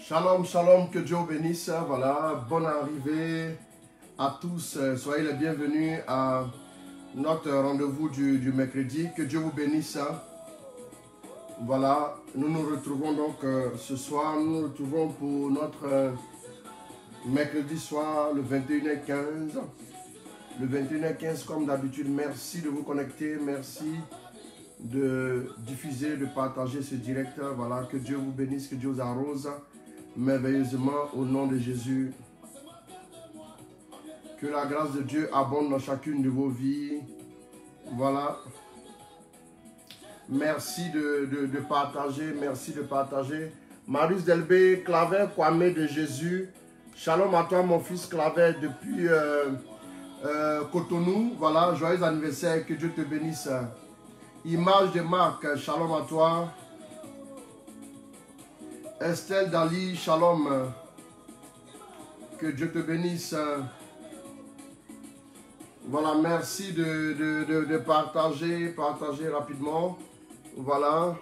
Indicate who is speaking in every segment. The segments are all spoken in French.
Speaker 1: Shalom, shalom, que Dieu vous bénisse. Voilà, bonne arrivée à tous. Soyez les bienvenus à notre rendez-vous du mercredi. Que Dieu vous bénisse. Voilà, nous nous retrouvons donc ce soir. Nous nous retrouvons pour notre mercredi soir, le 21h15. Le 21h15, comme d'habitude, merci de vous connecter. Merci de diffuser, de partager ce direct. Voilà, que Dieu vous bénisse, que Dieu vous arrose merveilleusement au nom de Jésus. Que la grâce de Dieu abonde dans chacune de vos vies. Voilà. Merci de partager. Merci de partager. Marius Delbé, Claver Kwame de Jésus. Shalom à toi mon fils Claver depuis Cotonou. Voilà, joyeux anniversaire. Que Dieu te bénisse. Image de Marc, shalom à toi. Estelle Dali, shalom. Que Dieu te bénisse. Voilà, merci de partager rapidement. Voilà.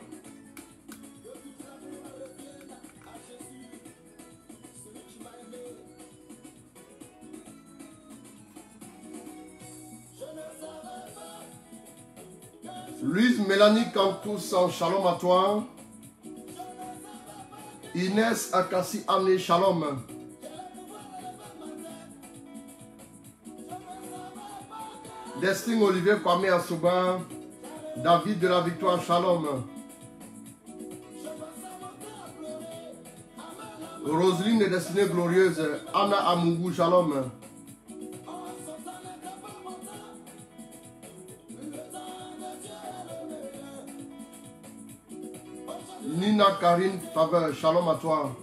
Speaker 1: Louise Mélanie Cantous, shalom à toi. Inès Akassi Anne, shalom. Destin Olivier Kwame Asuba, David de la Victoire, shalom. Roselyne de Destinée Glorieuse, Anna Amougou, shalom. Nina Karine Faveur, shalom à toi.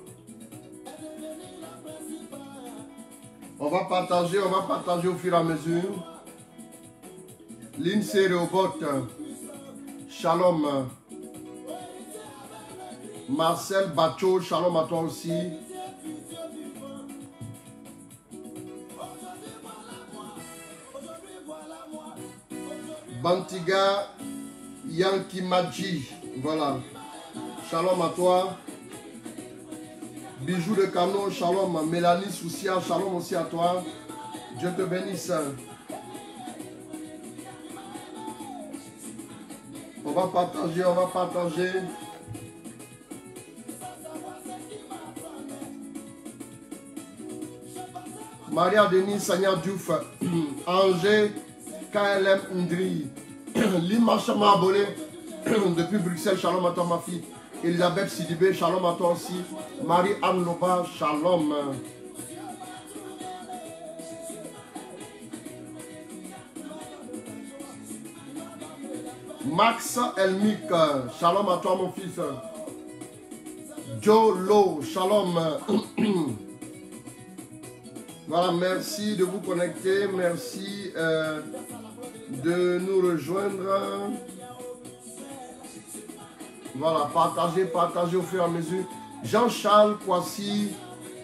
Speaker 1: On va partager au fur et à mesure. Lindsay Robot, shalom. Marcel Bacho, shalom à toi aussi. Bantiga Yankimaji, voilà. Shalom à toi. Bijou de Canon, shalom. Mélanie Soussia, shalom aussi à toi. Dieu te bénisse. On va partager. Maria Denis Sanya Diouf, Angers, KLM Ndri, Lima Chama Abolé, depuis Bruxelles, shalom à toi ma fille. Elisabeth Sidibé, shalom à toi aussi. Marie-Anne Loba, shalom. Max Elmic, shalom à toi mon fils. Joe Lowe, shalom. Voilà, merci de vous connecter, merci de nous rejoindre. Voilà, partagez au fur et à mesure. Jean-Charles Kwasi,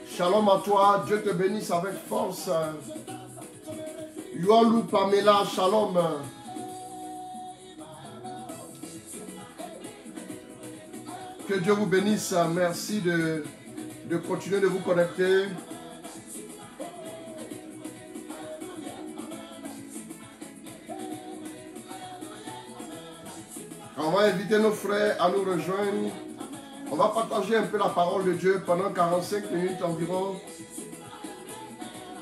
Speaker 1: shalom à toi, Dieu te bénisse avec force. Yoalou Pamela, shalom. Que Dieu vous bénisse, merci de continuer de vous connecter. On va inviter nos frères à nous rejoindre. On va partager un peu la parole de Dieu pendant 45 minutes environ.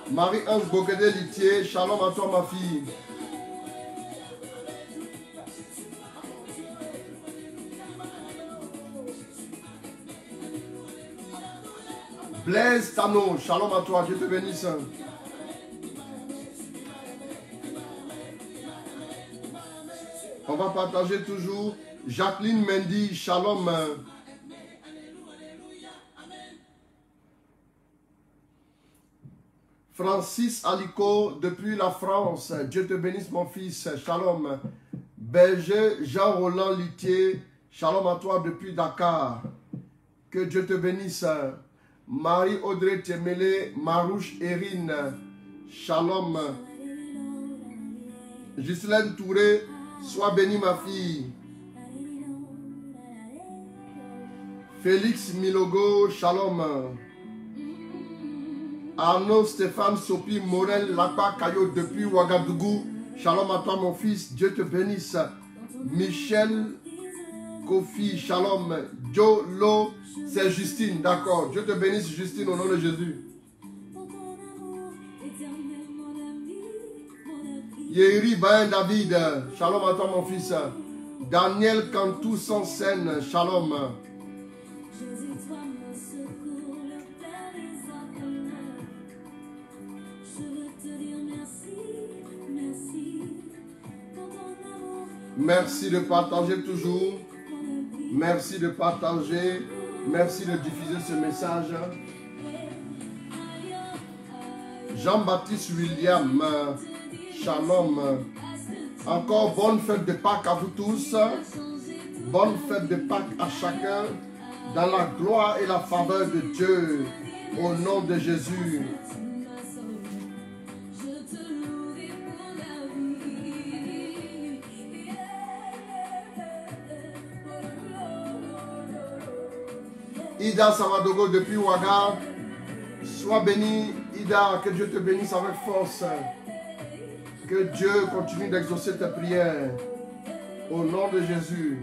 Speaker 1: Marie-Ange Boguedé Litier, shalom à toi ma fille. Blaise Tano, shalom à toi, Dieu te bénisse. On va partager toujours. Jacqueline Mendy, shalom. Francis Alico, depuis la France, Dieu te bénisse mon fils, shalom. Berger Jean-Roland Litier, shalom à toi depuis Dakar. Que Dieu te bénisse. Marie-Audrey Temele, Marouche Erine, shalom. Ghislaine Touré, sois bénie ma fille. Félix Milogo, shalom. Arnaud Stéphane Sopi Morel Lapa Kayo depuis Ouagadougou. Shalom à toi mon fils, Dieu te bénisse. Michel Kofi, shalom. Joe Lo, c'est Justine, d'accord. Dieu te bénisse Justine au nom de Jésus. Yeri Ben David, shalom à toi mon fils. Daniel Cantou sans scène, shalom. Merci de partager toujours. Merci de partager. Merci de diffuser ce message. Jean-Baptiste William, shalom. Encore bonne fête de Pâques à vous tous. Bonne fête de Pâques à chacun. Dans la gloire et la faveur de Dieu. Au nom de Jésus. Ida Samadogo depuis Ouaga. Sois béni, Ida, que Dieu te bénisse avec force. Que Dieu continue d'exaucer tes prières. Au nom de Jésus.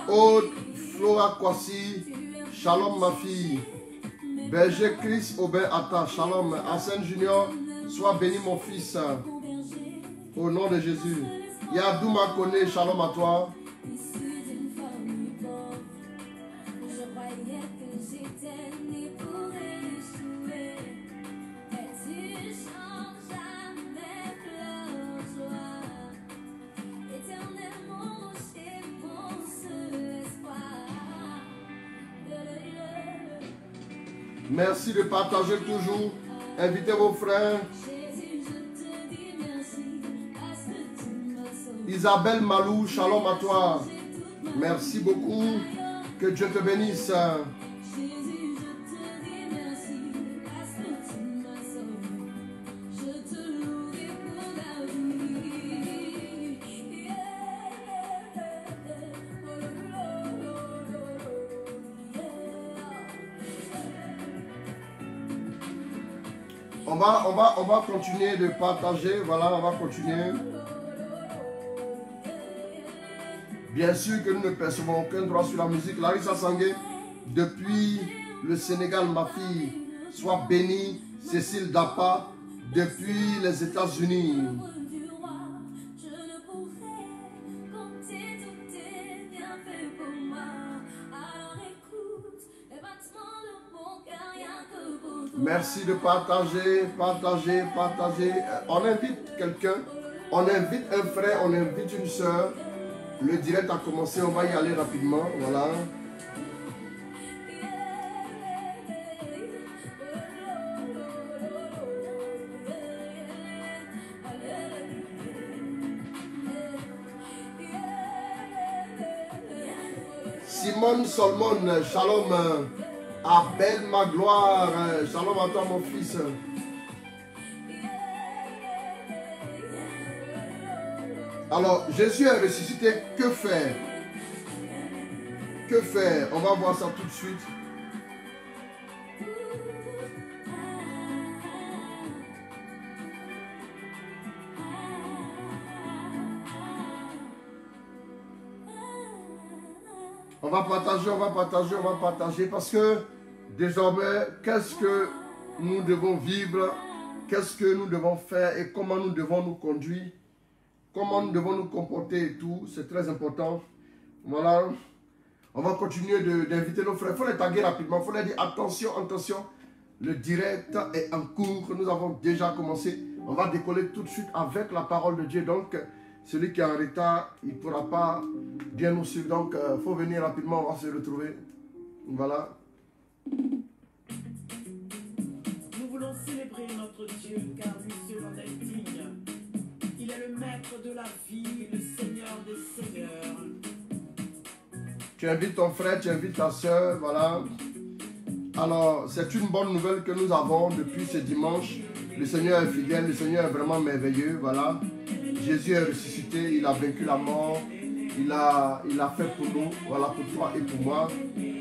Speaker 1: Aude Flora Kwasi, shalom ma fille. Berger Chris Aubin Atta, shalom. Arsène Junior, sois béni mon fils. Au nom de Jésus. Yadou Makone, shalom à toi. Merci de partager toujours. Invitez vos frères. Isabelle Malou, shalom à toi. Merci beaucoup. Que Dieu te bénisse. On va continuer de partager. Voilà, on va continuer. Bien sûr que nous ne percevons aucun droit sur la musique. Larissa Sangué, depuis le Sénégal, ma fille, sois bénie. Cécile Dapa, depuis les États-Unis. Merci de partager, partager, partager. On invite quelqu'un, on invite un frère, on invite une soeur. Le direct a commencé, on va y aller rapidement. Voilà. Simone Solmon, shalom. Abel Magloire, shalom à toi mon fils. Alors, Jésus est ressuscité, que faire? Que faire? On va voir ça tout de suite. On va partager, on va partager, on va partager parce que désormais, qu'est-ce que nous devons vivre? Qu'est-ce que nous devons faire et comment nous devons nous conduire? Comment nous devons nous comporter et tout, c'est très important. Voilà. On va continuer d'inviter nos frères. Il faut les taguer rapidement. Il faut leur dire attention, attention. Le direct est en cours. Nous avons déjà commencé. On va décoller tout de suite avec la parole de Dieu. Donc, celui qui est en retard, il ne pourra pas bien nous suivre. Donc, il faut venir rapidement. On va se retrouver. Voilà.
Speaker 2: Nous voulons célébrer notre Dieu car lui seul en est digne. Il est le maître de la vie, le Seigneur des seigneurs.
Speaker 1: Tu invites ton frère, tu invites ta soeur, voilà. Alors, c'est une bonne nouvelle que nous avons depuis ce dimanche. Le Seigneur est fidèle, le Seigneur est vraiment merveilleux. Voilà. Jésus est ressuscité, il a vaincu la mort. Il a fait pour nous, voilà, pour toi et pour moi.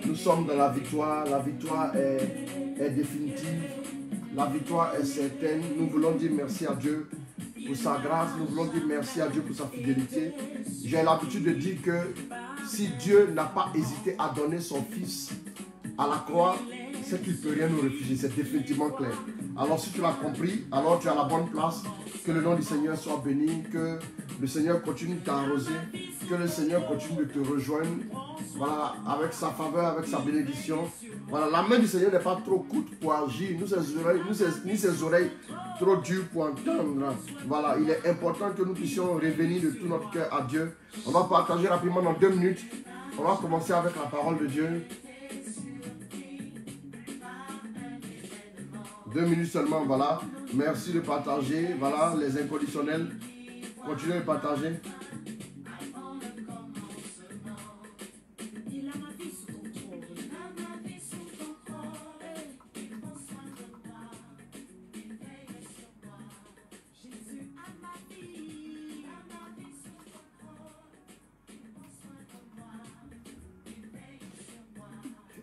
Speaker 1: Nous sommes dans la victoire. La victoire est définitive. La victoire est certaine. Nous voulons dire merci à Dieu pour sa grâce. Nous voulons dire merci à Dieu pour sa fidélité. J'ai l'habitude de dire que si Dieu n'a pas hésité à donner son Fils à la croix, c'est qu'il ne peut rien nous refuser. C'est définitivement clair. Alors si tu l'as compris, alors tu es à la bonne place. Que le nom du Seigneur soit béni. Que le Seigneur continue de t'arroser. Que le Seigneur continue de te rejoindre. Voilà, avec sa faveur, avec sa bénédiction. Voilà, la main du Seigneur n'est pas trop courte pour agir. Ni ses oreilles trop dures pour entendre. Voilà, il est important que nous puissions revenir de tout notre cœur à Dieu. On va partager rapidement dans 2 minutes. On va commencer avec la parole de Dieu. 2 minutes seulement, voilà. Merci de partager. Voilà, les inconditionnels. Continuez de partager.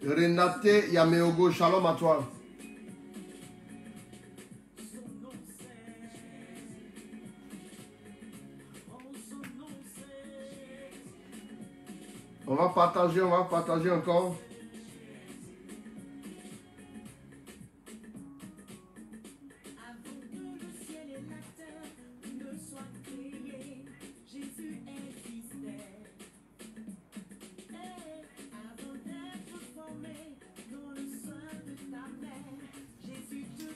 Speaker 1: Renate Yameogo, shalom à toi. On va partager encore.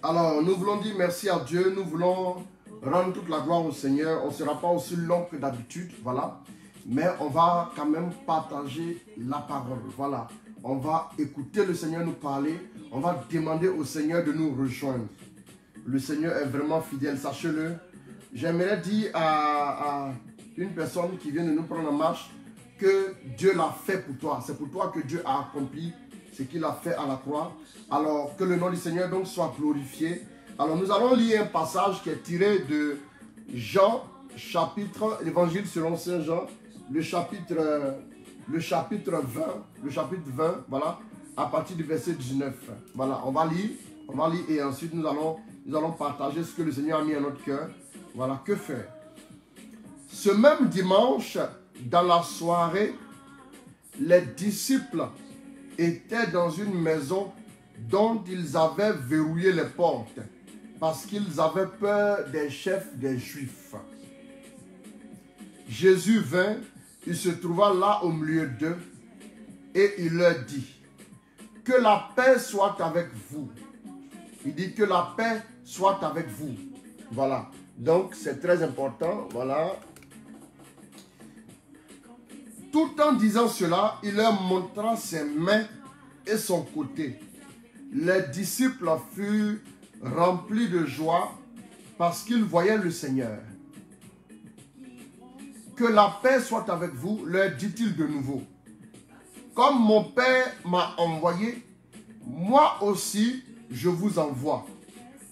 Speaker 1: Alors, nous voulons dire merci à Dieu. Nous voulons rendre toute la gloire au Seigneur. On ne sera pas aussi long que d'habitude, voilà. Mais on va quand même partager la parole. Voilà. On va écouter le Seigneur nous parler. On va demander au Seigneur de nous rejoindre. Le Seigneur est vraiment fidèle, sachez-le. J'aimerais dire à une personne qui vient de nous prendre en marche que Dieu l'a fait pour toi. C'est pour toi que Dieu a accompli ce qu'il a fait à la croix. Alors que le nom du Seigneur donc soit glorifié. Alors nous allons lire un passage qui est tiré de Jean, chapitre, l'évangile selon Saint Jean. Le chapitre 20, voilà, à partir du verset 19. Voilà, on va lire et ensuite nous allons partager ce que le Seigneur a mis à notre cœur. Voilà, que faire? Ce même dimanche, dans la soirée, les disciples étaient dans une maison dont ils avaient verrouillé les portes parce qu'ils avaient peur des chefs des Juifs. Jésus vint, il se trouva là au milieu d'eux et il leur dit: que la paix soit avec vous. Il dit que la paix soit avec vous. Voilà. Donc c'est très important. Voilà. Tout en disant cela, il leur montra ses mains et son côté. Les disciples furent remplis de joie parce qu'ils voyaient le Seigneur. Que la paix soit avec vous, leur dit-il de nouveau. Comme mon Père m'a envoyé, moi aussi je vous envoie.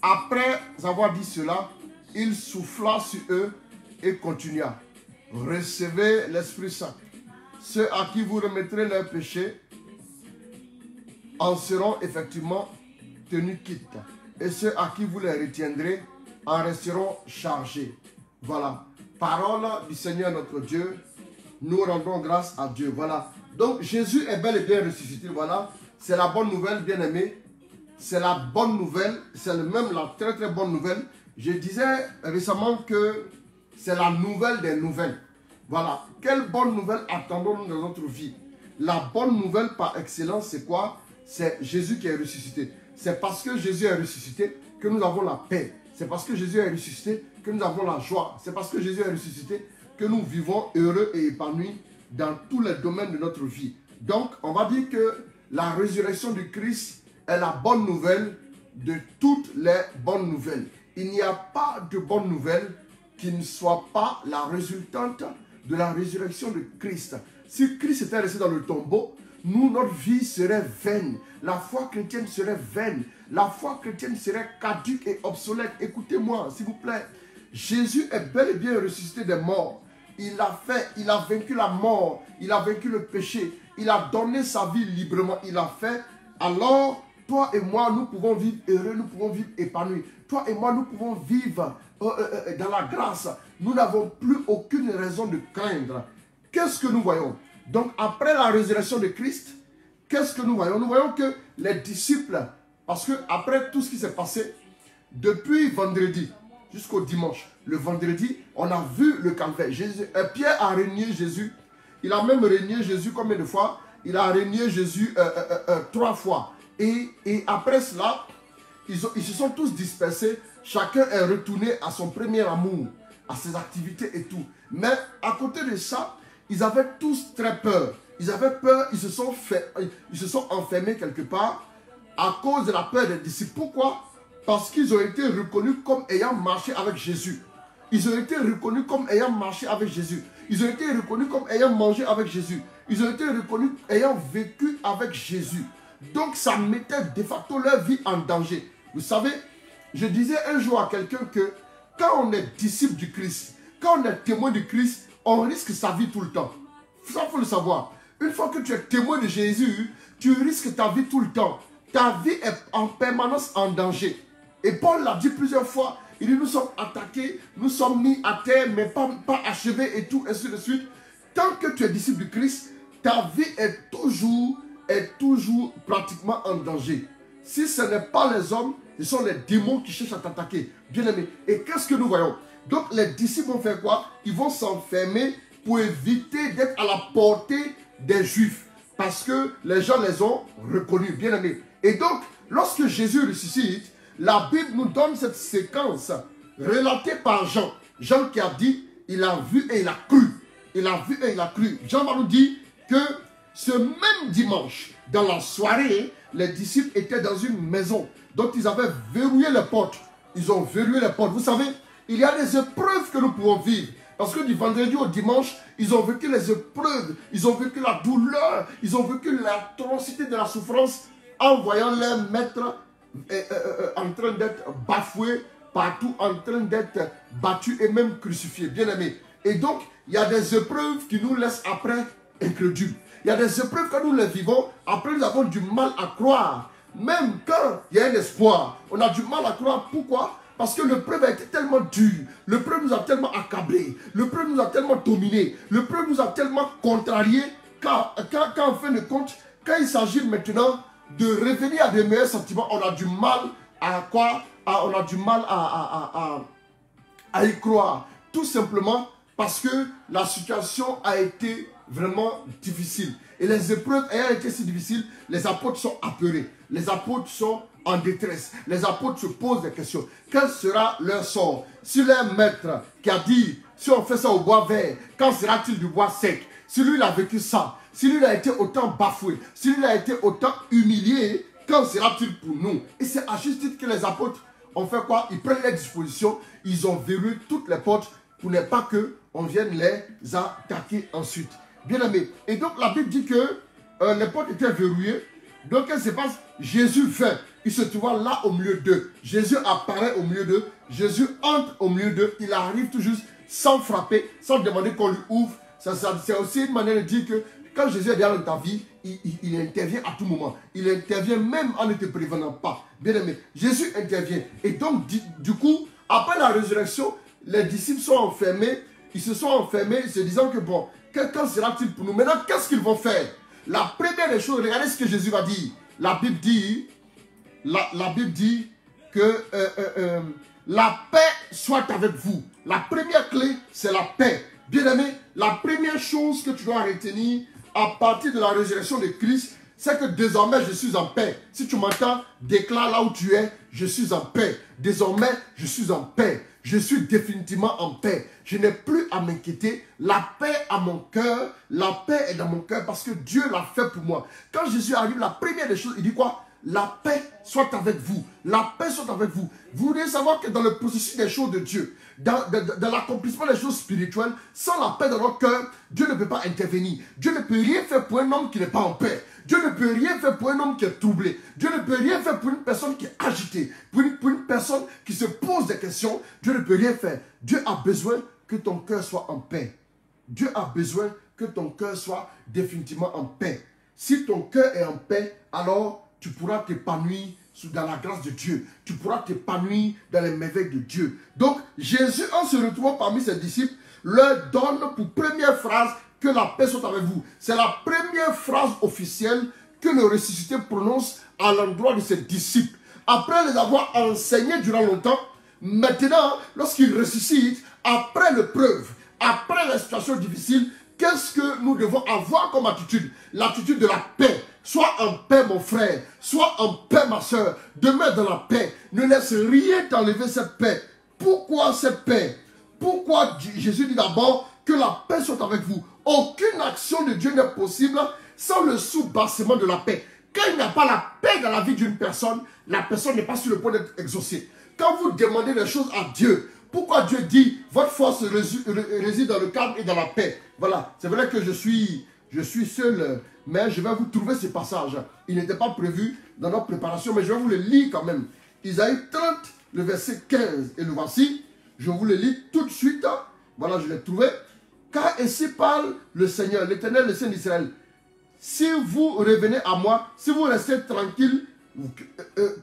Speaker 1: Après avoir dit cela, il souffla sur eux et continua. Recevez l'Esprit Saint. Ceux à qui vous remettrez leurs péchés en seront effectivement tenus quittes. Et ceux à qui vous les retiendrez en resteront chargés. Voilà. Parole du Seigneur notre Dieu. Nous rendons grâce à Dieu. Voilà. Donc Jésus est bel et bien ressuscité. Voilà. C'est la bonne nouvelle, bien aimé. C'est la bonne nouvelle. C'est même la très très bonne nouvelle. Je disais récemment que c'est la nouvelle des nouvelles. Voilà. Quelle bonne nouvelle attendons-nous dans notre vie? La bonne nouvelle par excellence, c'est quoi? C'est Jésus qui est ressuscité. C'est parce que Jésus est ressuscité que nous avons la paix. C'est parce que Jésus est ressuscité que nous avons la joie. C'est parce que Jésus est ressuscité que nous vivons heureux et épanouis dans tous les domaines de notre vie. Donc, on va dire que la résurrection du Christ est la bonne nouvelle de toutes les bonnes nouvelles. Il n'y a pas de bonne nouvelle qui ne soit pas la résultante de la résurrection de Christ. Si Christ était resté dans le tombeau, nous, notre vie serait vaine. La foi chrétienne serait vaine. La foi chrétienne serait caduque et obsolète. Écoutez-moi, s'il vous plaît. Jésus est bel et bien ressuscité des morts. Il a vaincu la mort. Il a vaincu le péché. Il a donné sa vie librement. Il a fait. Alors, toi et moi, nous pouvons vivre heureux, nous pouvons vivre épanouis. Toi et moi, nous pouvons vivre dans la grâce. Nous n'avons plus aucune raison de craindre. Qu'est-ce que nous voyons? Donc, après la résurrection de Christ, qu'est-ce que nous voyons? Nous voyons que les disciples, parce que après tout ce qui s'est passé, depuis vendredi jusqu'au dimanche, le vendredi, on a vu le calvaire. Pierre a régné Jésus. Il a même régné Jésus combien de fois? Il a régné Jésus 3 fois. Et après cela, ils se sont tous dispersés. Chacun est retourné à son premier amour, à ses activités et tout. Mais à côté de ça, ils avaient tous très peur. Ils avaient peur, ils se sont enfermés quelque part à cause de la peur des disciples. Pourquoi? Parce qu'ils ont été reconnus comme ayant marché avec Jésus. Ils ont été reconnus comme ayant marché avec Jésus. Ils ont été reconnus comme ayant mangé avec Jésus. Ils ont été reconnus ayant vécu avec Jésus. Donc ça mettait de facto leur vie en danger. Vous savez, je disais un jour à quelqu'un que quand on est disciple du Christ, quand on est témoin du Christ, on risque sa vie tout le temps. Ça, il faut le savoir. Une fois que tu es témoin de Jésus, tu risques ta vie tout le temps. Ta vie est en permanence en danger. Et Paul l'a dit plusieurs fois. Il dit, nous sommes attaqués, nous sommes mis à terre, mais pas achevés et tout, ainsi de suite. Tant que tu es disciple du Christ, ta vie est toujours pratiquement en danger. Si ce n'est pas les hommes, ce sont les démons qui cherchent à t'attaquer. Bien aimé. Et qu'est-ce que nous voyons? Donc les disciples vont faire quoi? Ils vont s'enfermer pour éviter d'être à la portée des Juifs. Parce que les gens les ont reconnus. Bien aimé. Et donc, lorsque Jésus ressuscite, la Bible nous donne cette séquence relatée par Jean. Jean qui a dit, il a vu et il a cru. Il a vu et il a cru. Jean va nous dire que ce même dimanche, dans la soirée, les disciples étaient dans une maison dont ils avaient verrouillé les portes. Ils ont verrouillé les portes. Vous savez, il y a des épreuves que nous pouvons vivre. Parce que du vendredi au dimanche, ils ont vécu les épreuves. Ils ont vécu la douleur. Ils ont vécu l'atrocité de la souffrance en voyant leur maître en train d'être bafoué partout, en train d'être battu et même crucifié. Bien aimé. Et donc, il y a des épreuves qui nous laissent après incrédules. Il y a des épreuves quand nous les vivons, après nous avons du mal à croire. Même quand il y a un espoir, on a du mal à croire. Pourquoi? Parce que l'épreuve a été tellement dure, l'épreuve nous a tellement accablés, l'épreuve nous a tellement dominés, l'épreuve nous a tellement contrariés, qu'en fin de compte, quand il s'agit maintenant de revenir à des meilleurs sentiments, on a du mal à quoi? On a du mal à y croire. Tout simplement parce que la situation a été vraiment difficile. Et les épreuves ayant été si difficiles, les apôtres sont apeurés. Les apôtres sont en détresse. Les apôtres se posent des questions. Quel sera leur sort? Si leur maître qui a dit, si on fait ça au bois vert, quand sera-t-il du bois sec? Si lui il a vécu ça, si lui il a été autant bafoué, si lui il a été autant humilié, quand sera-t-il pour nous? Et c'est à juste titre que les apôtres ont fait quoi? Ils prennent les dispositions, ils ont verrouillé toutes les portes pour ne pas qu'on vienne les attaquer ensuite. Bien aimé. Et donc la Bible dit que les portes étaient verrouillées. Donc qu'est-ce qui se passe? Jésus vint. Il se trouva là au milieu d'eux. Jésus apparaît au milieu d'eux. Jésus entre au milieu d'eux. Il arrive tout juste sans frapper, sans demander qu'on lui ouvre. C'est aussi une manière de dire que quand Jésus est dans ta vie, il intervient à tout moment. Il intervient même en ne te prévenant pas. Bien aimé. Jésus intervient. Et donc du coup, après la résurrection, les disciples sont enfermés. Ils se sont enfermés se disant que bon, quand sera-t-il pour nous? Maintenant, qu'est-ce qu'ils vont faire? La première des choses, regardez ce que Jésus va dire. La Bible dit que la paix soit avec vous. La première clé, c'est la paix. Bien aimé, la première chose que tu dois retenir à partir de la résurrection de Christ, c'est que désormais je suis en paix. Si tu m'entends, déclare là où tu es, je suis en paix. Désormais, je suis en paix. Je suis définitivement en paix. Je n'ai plus à m'inquiéter. La paix à mon cœur. La paix est dans mon cœur parce que Dieu l'a fait pour moi. Quand Jésus arrive, la première des choses, il dit quoi? La paix soit avec vous. La paix soit avec vous. Vous devez savoir que dans le processus des choses de Dieu, dans l'accomplissement des choses spirituelles, sans la paix dans notre cœur, Dieu ne peut pas intervenir. Dieu ne peut rien faire pour un homme qui n'est pas en paix. Dieu ne peut rien faire pour un homme qui est troublé. Dieu ne peut rien faire pour une personne qui est agitée. Pour une personne qui se pose des questions. Dieu ne peut rien faire. Dieu a besoin que ton cœur soit en paix. Dieu a besoin que ton cœur soit définitivement en paix. Si ton cœur est en paix, alors tu pourras t'épanouir dans la grâce de Dieu. Tu pourras t'épanouir dans les merveilles de Dieu. Donc, Jésus, en se retrouvant parmi ses disciples, leur donne pour première phrase que la paix soit avec vous. C'est la première phrase officielle que le ressuscité prononce à l'endroit de ses disciples. Après les avoir enseignés durant longtemps, maintenant, lorsqu'il ressuscite, après l'épreuve, après la situation difficile, qu'est-ce que nous devons avoir comme attitude? L'attitude de la paix. Sois en paix, mon frère. Sois en paix, ma soeur. Demeure dans la paix. Ne laisse rien t'enlever cette paix. Pourquoi cette paix? Pourquoi Jésus dit d'abord que la paix soit avec vous? Aucune action de Dieu n'est possible sans le soubassement de la paix. Quand il n'y a pas la paix dans la vie d'une personne, la personne n'est pas sur le point d'être exaucée. Quand vous demandez des choses à Dieu, pourquoi Dieu dit votre force réside dans le calme et dans la paix? Voilà, c'est vrai que je suis seul, mais je vais vous trouver ces passages. Il n'était pas prévu dans notre préparation, mais je vais vous les lire quand même. Isaïe 30, le verset 15, et le voici. Je vous le lis tout de suite. Voilà, je l'ai trouvé. Car ainsi parle le Seigneur, l'Éternel, le Saint d'Israël. Si vous revenez à moi, si vous restez tranquille,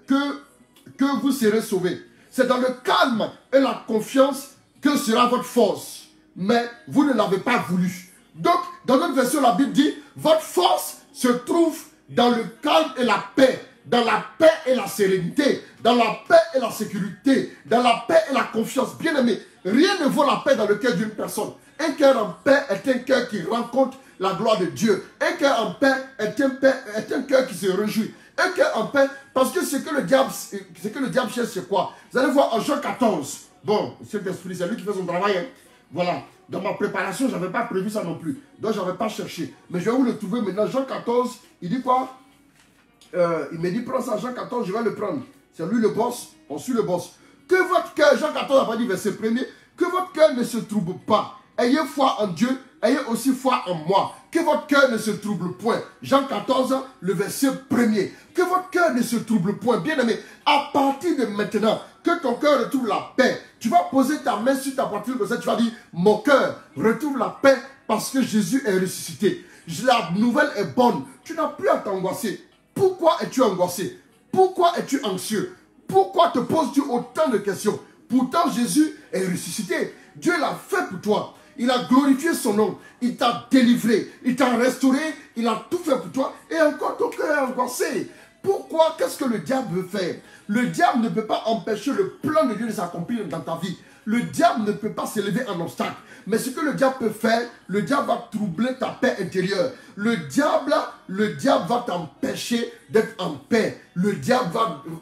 Speaker 1: que vous serez sauvés. C'est dans le calme et la confiance que sera votre force. Mais vous ne l'avez pas voulu. Donc, dans notre version, la Bible dit, votre force se trouve dans le calme et la paix. Dans la paix et la sérénité. Dans la paix et la sécurité. Dans la paix et la confiance. Bien aimé, rien ne vaut la paix dans le cœur d'une personne. Un cœur en paix est un cœur qui rencontre la gloire de Dieu. Un cœur en paix est un cœur qui se réjouit. Un cœur en paix, parce que ce que le diable cherche, c'est quoi? Vous allez voir en Jean 14. Bon, Saint-Esprit, c'est lui qui fait son travail. Hein. Voilà. Dans ma préparation, je n'avais pas prévu ça non plus. Donc, je n'avais pas cherché. Mais je vais vous le trouver maintenant. Jean 14, il dit quoi? Il me dit, prends ça, Jean 14, je vais le prendre. C'est lui le boss, on suit le boss. Que votre cœur, Jean 14 a pas dit verset 1er, que votre cœur ne se trouble pas. Ayez foi en Dieu, ayez aussi foi en moi. Que votre cœur ne se trouble point. Jean 14, le verset 1er. Que votre cœur ne se trouble point. Bien aimé, à partir de maintenant, que ton cœur retrouve la paix. Tu vas poser ta main sur ta poitrine comme ça, tu vas dire, mon cœur retrouve la paix parce que Jésus est ressuscité. La nouvelle est bonne. Tu n'as plus à t'angoisser. Pourquoi es-tu angoissé? Pourquoi es-tu anxieux? Pourquoi te poses-tu autant de questions? Pourtant, Jésus est ressuscité. Dieu l'a fait pour toi. Il a glorifié son nom. Il t'a délivré. Il t'a restauré. Il a tout fait pour toi. Et encore ton cœur est angoissé. Pourquoi? Qu'est-ce que le diable veut faire? Le diable ne peut pas empêcher le plan de Dieu de s'accomplir dans ta vie. Le diable ne peut pas s'élever en obstacle. Mais ce que le diable peut faire, le diable va troubler ta paix intérieure. Le diable va t'empêcher d'être en paix. Le diable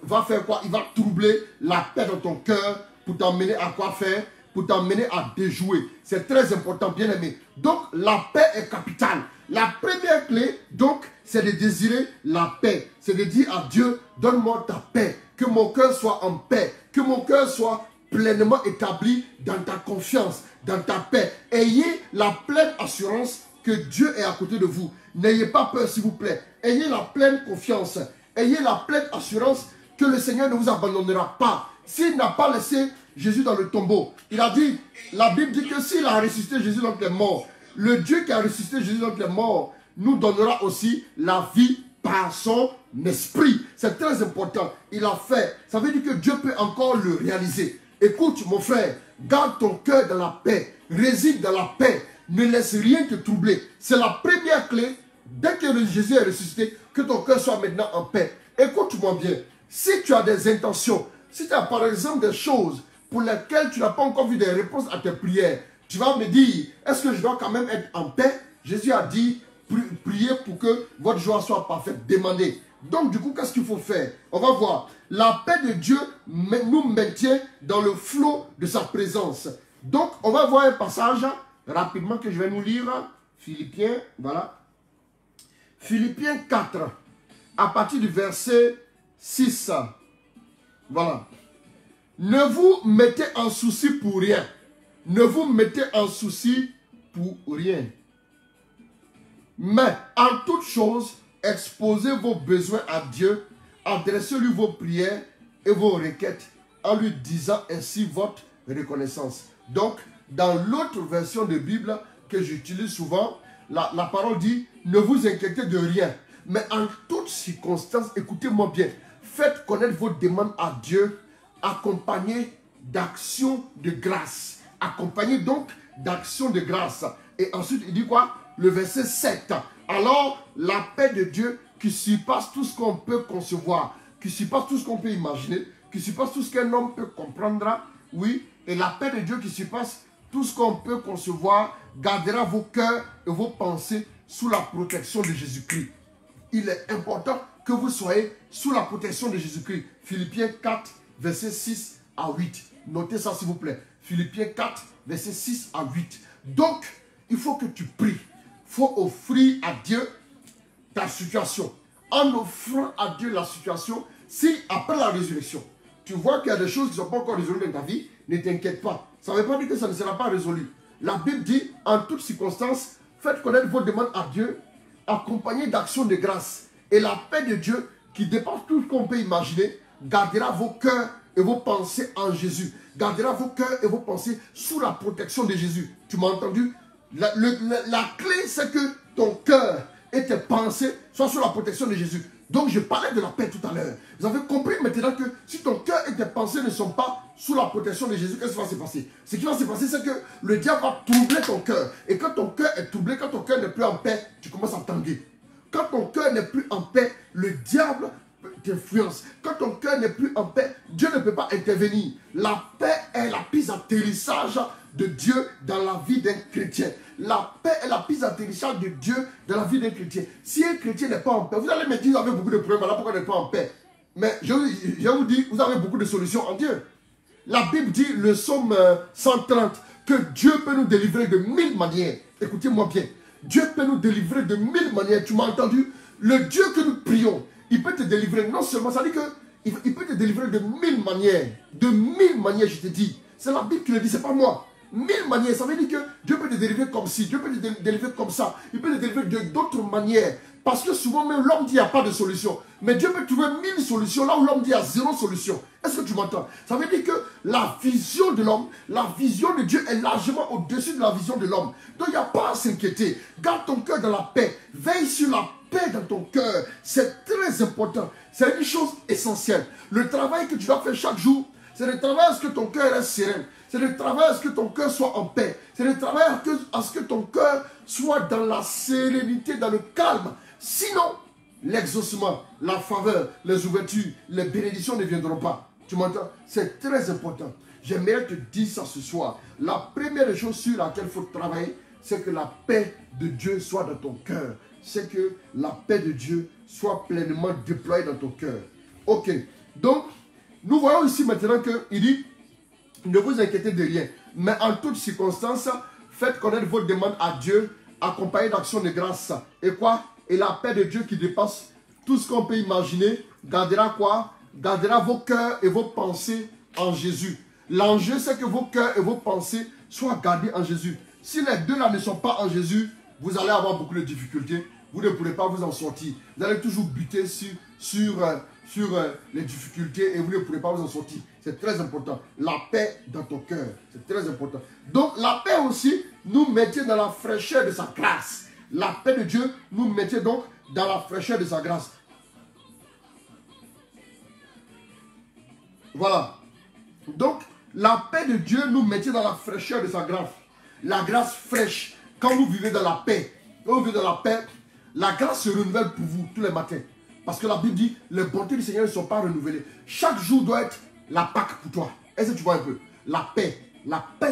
Speaker 1: va faire quoi? Il va troubler la paix dans ton cœur pour t'emmener à quoi faire? Pour t'emmener à déjouer. C'est très important, bien aimé. Donc, la paix est capitale. La première clé, donc, c'est de désirer la paix. C'est de dire à Dieu, donne-moi ta paix. Que mon cœur soit en paix. Que mon cœur soit pleinement établi dans ta confiance, dans ta paix. Ayez la pleine assurance que Dieu est à côté de vous. N'ayez pas peur, s'il vous plaît. Ayez la pleine confiance. Ayez la pleine assurance que le Seigneur ne vous abandonnera pas. S'il n'a pas laissé Jésus dans le tombeau, il a dit, la Bible dit que s'il a ressuscité Jésus d'entre les morts, le Dieu qui a ressuscité Jésus d'entre les morts nous donnera aussi la vie par son esprit. C'est très important. Il a fait. Ça veut dire que Dieu peut encore le réaliser. Écoute, mon frère, garde ton cœur dans la paix. Réside dans la paix. Ne laisse rien te troubler. C'est la première clé. Dès que Jésus est ressuscité, que ton cœur soit maintenant en paix. Écoute-moi bien. Si tu as des intentions, si tu as par exemple des choses pour lesquelles tu n'as pas encore vu des réponses à tes prières, tu vas me dire, est-ce que je dois quand même être en paix? Jésus a dit, priez pour que votre joie soit parfaite. Demandez. Donc du coup, qu'est-ce qu'il faut faire? On va voir. La paix de Dieu nous maintient dans le flot de sa présence. Donc, on va voir un passage rapidement que je vais nous lire. Philippiens, voilà. Philippiens 4, à partir du verset 6. Voilà. Ne vous mettez en souci pour rien. Ne vous mettez en souci pour rien. Mais en toute chose, exposez vos besoins à Dieu, adressez-lui vos prières et vos requêtes en lui disant ainsi votre reconnaissance. Donc, dans l'autre version de Bible que j'utilise souvent, la parole dit, ne vous inquiétez de rien, mais en toutes circonstances, écoutez-moi bien, faites connaître vos demandes à Dieu, accompagnées d'actions de grâce. Accompagnées donc d'actions de grâce. Et ensuite, il dit quoi? Le verset 7. Alors, la paix de Dieu qui surpasse tout ce qu'on peut concevoir, qui surpasse tout ce qu'on peut imaginer, qui surpasse tout ce qu'un homme peut comprendre, oui, et la paix de Dieu qui surpasse tout ce qu'on peut concevoir, gardera vos cœurs et vos pensées sous la protection de Jésus-Christ. Il est important que vous soyez sous la protection de Jésus-Christ. Philippiens 4, versets 6 à 8. Notez ça s'il vous plaît. Philippiens 4, versets 6 à 8. Donc, il faut que tu pries. Il faut offrir à Dieu ta situation. En offrant à Dieu la situation, si après la résurrection, tu vois qu'il y a des choses qui ne sont pas encore résolues dans ta vie, ne t'inquiète pas. Ça ne veut pas dire que ça ne sera pas résolu. La Bible dit, en toutes circonstances, faites connaître vos demandes à Dieu, accompagnées d'actions de grâce. Et la paix de Dieu, qui dépasse tout ce qu'on peut imaginer, gardera vos cœurs et vos pensées en Jésus. Gardera vos cœurs et vos pensées sous la protection de Jésus. Tu m'as entendu? La clé, c'est que ton cœur et tes pensées soient sous la protection de Jésus. Donc, je parlais de la paix tout à l'heure. Vous avez compris maintenant que si ton cœur et tes pensées ne sont pas sous la protection de Jésus, qu'est-ce qui va se passer? Ce qui va se passer, c'est que le diable va troubler ton cœur. Et quand ton cœur est troublé, quand ton cœur n'est plus en paix, tu commences à tanguer. Quand ton cœur n'est plus en paix, le diable t'influence. Quand ton cœur n'est plus en paix, Dieu ne peut pas intervenir. La paix est la piste d'atterrissage de Dieu dans la vie d'un chrétien. La paix est la piste d'atterrissage de Dieu dans la vie d'un chrétien. Si un chrétien n'est pas en paix, vous allez me dire, vous avez beaucoup de problèmes, voilà pourquoi vous n'êtes pas en paix. Mais je vous dis, vous avez beaucoup de solutions en Dieu. La Bible dit, le psaume 130, que Dieu peut nous délivrer de 1000 manières. Écoutez-moi bien. Dieu peut nous délivrer de 1000 manières. Tu m'as entendu? Le Dieu que nous prions, il peut te délivrer. Non seulement, ça dit qu'il peut te délivrer de 1000 manières. De 1000 manières, je te dis. C'est la Bible qui le dit, c'est pas moi. 1000 manières, ça veut dire que Dieu peut te délivrer comme ci, Dieu peut te délivrer comme ça. Il peut te délivrer d'autres manières. Parce que souvent même l'homme dit qu'il n'y a pas de solution. Mais Dieu peut trouver 1000 solutions là où l'homme dit qu'il y a 0 solution. Est-ce que tu m'entends? Ça veut dire que la vision de l'homme, la vision de Dieu est largement au-dessus de la vision de l'homme. Donc il n'y a pas à s'inquiéter. Garde ton cœur dans la paix. Veille sur la paix dans ton cœur. C'est très important. C'est une chose essentielle. Le travail que tu dois faire chaque jour, c'est le travail à ce que ton cœur reste serein. C'est le travail à ce que ton cœur soit en paix. C'est le travail à ce que ton cœur soit dans la sérénité, dans le calme. Sinon, l'exaucement, la faveur, les ouvertures, les bénédictions ne viendront pas. Tu m'entends? C'est très important. J'aimerais te dire ça ce soir. La première chose sur laquelle il faut travailler, c'est que la paix de Dieu soit dans ton cœur. C'est que la paix de Dieu soit pleinement déployée dans ton cœur. Ok. Donc, nous voyons ici maintenant qu'il dit, ne vous inquiétez de rien, mais en toutes circonstances, faites connaître vos demandes à Dieu, accompagnées d'actions de grâce. Et quoi? Et la paix de Dieu qui dépasse tout ce qu'on peut imaginer, gardera quoi? Gardera vos cœurs et vos pensées en Jésus. L'enjeu, c'est que vos cœurs et vos pensées soient gardés en Jésus. Si les deux là ne sont pas en Jésus, vous allez avoir beaucoup de difficultés. Vous ne pourrez pas vous en sortir. Vous allez toujours buter sur les difficultés et vous ne pourrez pas vous en sortir. C'est très important. La paix dans ton cœur, c'est très important. Donc la paix aussi nous mettait dans la fraîcheur de sa grâce. La paix de Dieu nous mettait donc dans la fraîcheur de sa grâce. Voilà. Donc la paix de Dieu nous mettait dans la fraîcheur de sa grâce. La grâce fraîche. Quand vous vivez dans la paix, la grâce se renouvelle pour vous tous les matins. Parce que la Bible dit, les bontés du Seigneur ne sont pas renouvelées. Chaque jour doit être la Pâque pour toi. Est-ce que tu vois un peu? La paix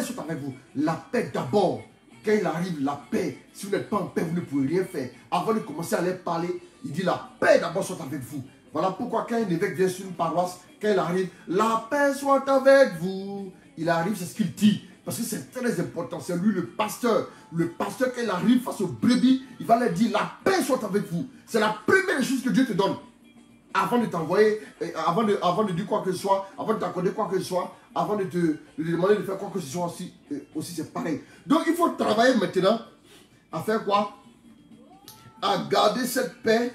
Speaker 1: soit avec vous. La paix d'abord. Quand il arrive, la paix. Si vous n'êtes pas en paix, vous ne pouvez rien faire. Avant de commencer à leur parler, il dit la paix d'abord soit avec vous. Voilà pourquoi quand un évêque vient sur une paroisse, quand il arrive, la paix soit avec vous. Il arrive, c'est ce qu'il dit. Parce que c'est très important. C'est lui le pasteur. Le pasteur, quand il arrive face aux brebis, il va leur dire la paix soit avec vous. C'est la première chose que Dieu te donne. Avant de t'envoyer, avant de dire quoi que ce soit, avant de t'accorder quoi que ce soit, avant de te demander de faire quoi que ce soit aussi c'est pareil. Donc il faut travailler maintenant à faire quoi? À garder cette paix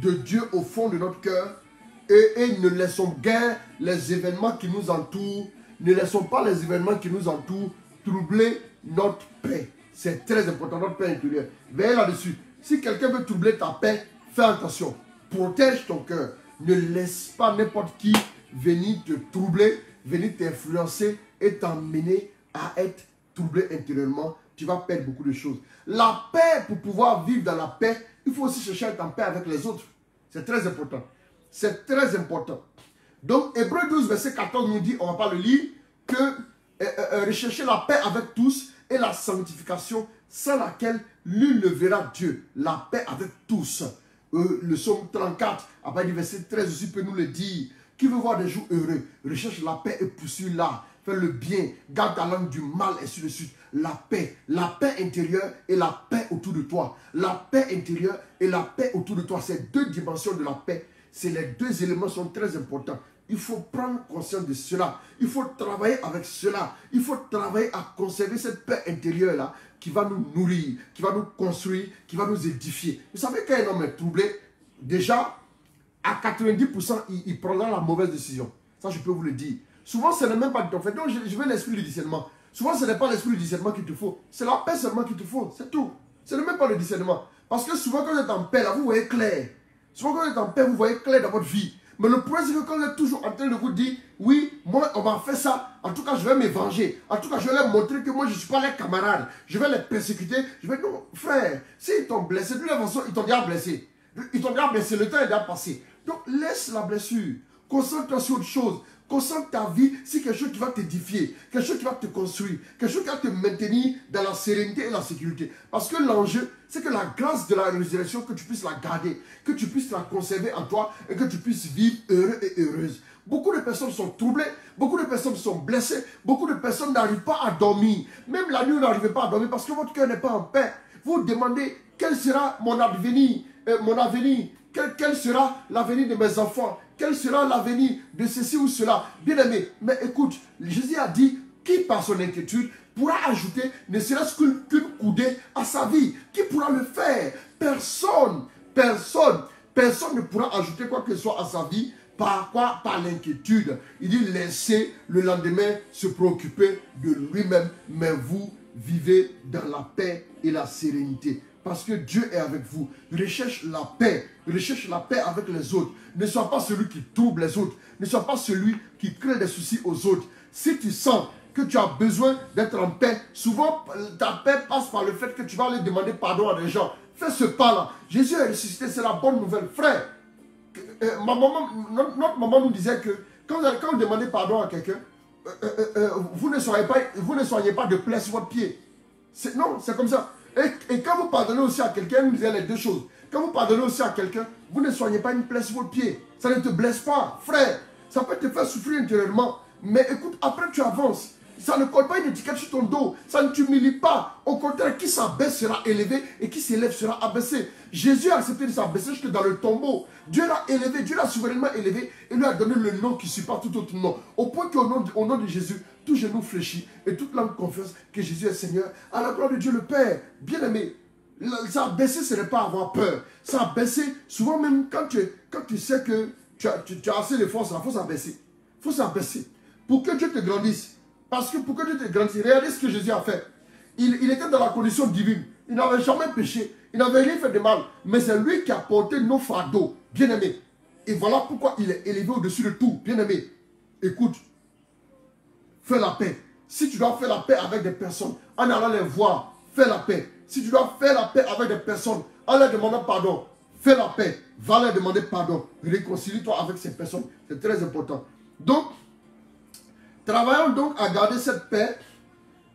Speaker 1: de Dieu au fond de notre cœur et ne laissons guère les événements qui nous entourent, ne laissons pas les événements qui nous entourent troubler notre paix. C'est très important, notre paix intérieure. Veillez là-dessus. Si quelqu'un veut troubler ta paix, fais attention. Protège ton cœur. Ne laisse pas n'importe qui venir te troubler, venir t'influencer et t'emmener à être troublé intérieurement. Tu vas perdre beaucoup de choses. La paix, pour pouvoir vivre dans la paix, il faut aussi chercher à être en paix avec les autres. C'est très important. C'est très important. Donc, Hébreux 12, verset 14 nous dit, on ne va pas le lire, que rechercher la paix avec tous et la sanctification sans laquelle nul ne verra Dieu. La paix avec tous. Le psaume 34, à partir du verset 13 aussi peut nous le dire. Qui veut voir des jours heureux, recherche la paix et poursuis-la. Fais le bien, garde ta langue du mal, et ainsi de suite. La paix intérieure et la paix autour de toi. La paix intérieure et la paix autour de toi. Ces deux dimensions de la paix, les deux éléments sont très importants. Il faut prendre conscience de cela. Il faut travailler avec cela. Il faut travailler à conserver cette paix intérieure-là qui va nous nourrir, qui va nous construire, qui va nous édifier. Vous savez, quand un homme est troublé, déjà, à 90%, il prendra la mauvaise décision. Ça, je peux vous le dire. Souvent, ce n'est même pas de ton fait. Donc, je veux l'esprit du discernement. Souvent, ce n'est pas l'esprit du discernement qu'il te faut. C'est la paix seulement qu'il te faut. C'est tout. Ce n'est même pas le discernement. Parce que souvent, quand vous êtes en paix, là, vous voyez clair. Souvent, quand vous êtes en paix, vous voyez clair dans votre vie. Mais le problème, c'est que quand vous êtes toujours en train de vous dire, oui, moi, on va faire ça. En tout cas, je vais me venger. En tout cas, je vais leur montrer que moi, je ne suis pas leurs camarades. Je vais les persécuter. Je vais, non, frère, s'ils t'ont blessé, de toute façon, ils t'ont déjà blessé. Ils t'ont déjà blessé. Le temps est déjà passé. Donc, laisse la blessure. Concentre-toi sur autre chose. Concentre ta vie sur quelque chose qui va t'édifier, quelque chose qui va te construire, quelque chose qui va te maintenir dans la sérénité et la sécurité. Parce que l'enjeu, c'est que la grâce de la résurrection, que tu puisses la garder, que tu puisses la conserver en toi et que tu puisses vivre heureux et heureuse. Beaucoup de personnes sont troublées, beaucoup de personnes sont blessées, beaucoup de personnes n'arrivent pas à dormir. Même la nuit, vous n'arrivez pas à dormir parce que votre cœur n'est pas en paix. Vous vous demandez quel sera mon avenir, quel sera l'avenir de mes enfants, quel sera l'avenir de ceci ou cela. Bien aimé, mais écoute, Jésus a dit, qui par son inquiétude pourra ajouter ne serait-ce qu'une coudée à sa vie? Qui pourra le faire? Personne, personne, personne ne pourra ajouter quoi que ce soit à sa vie. Par quoi? Par l'inquiétude. Il dit, laissez le lendemain se préoccuper de lui-même, mais vous vivez dans la paix et la sérénité. Parce que Dieu est avec vous. Recherche la paix. Recherche la paix avec les autres. Ne sois pas celui qui trouble les autres. Ne sois pas celui qui crée des soucis aux autres. Si tu sens que tu as besoin d'être en paix, souvent ta paix passe par le fait que tu vas aller demander pardon à des gens. Fais ce pas-là. Jésus est ressuscité, c'est la bonne nouvelle. Frère, notre maman nous disait que quand vous demandez pardon à quelqu'un, vous ne soignez pas de plaie sur votre pied. Non, c'est comme ça. Et quand vous pardonnez aussi à quelqu'un, nous disait les deux choses. Quand vous pardonnez aussi à quelqu'un, vous ne soignez pas une plaie sur votre pied. Ça ne te blesse pas, frère. Ça peut te faire souffrir intérieurement. Mais écoute, après tu avances. Ça ne colle pas une étiquette sur ton dos. Ça ne t'humilie pas. Au contraire, qui s'abaisse sera élevé et qui s'élève sera abaissé. Jésus a accepté de s'abaisser jusque dans le tombeau. Dieu l'a élevé, Dieu l'a souverainement élevé et lui a donné le nom qui supporte tout autre nom. Au point qu'au nom de Jésus, tout genou fléchit et toute langue confesse que Jésus est Seigneur. À la gloire de Dieu le Père. Bien aimé, ça a baissé, ce n'est pas avoir peur. Ça a baissé, souvent même quand tu sais que tu as assez de force, il faut s'abaisser. Il faut s'abaisser. Pour que Dieu te grandisse. Parce que pour que Dieu te grandisse, regardez ce que Jésus a fait. Il était dans la condition divine. Il n'avait jamais péché. Il n'avait rien fait de mal. Mais c'est lui qui a porté nos fardeaux. Bien aimé. Et voilà pourquoi il est élevé au-dessus de tout. Bien aimé. Écoute. Fais la paix. Si tu dois faire la paix avec des personnes, en allant les voir, fais la paix. Si tu dois faire la paix avec des personnes, en leur demandant pardon, fais la paix. Va leur demander pardon. Réconcilie-toi avec ces personnes. C'est très important. Donc, travaillons donc à garder cette paix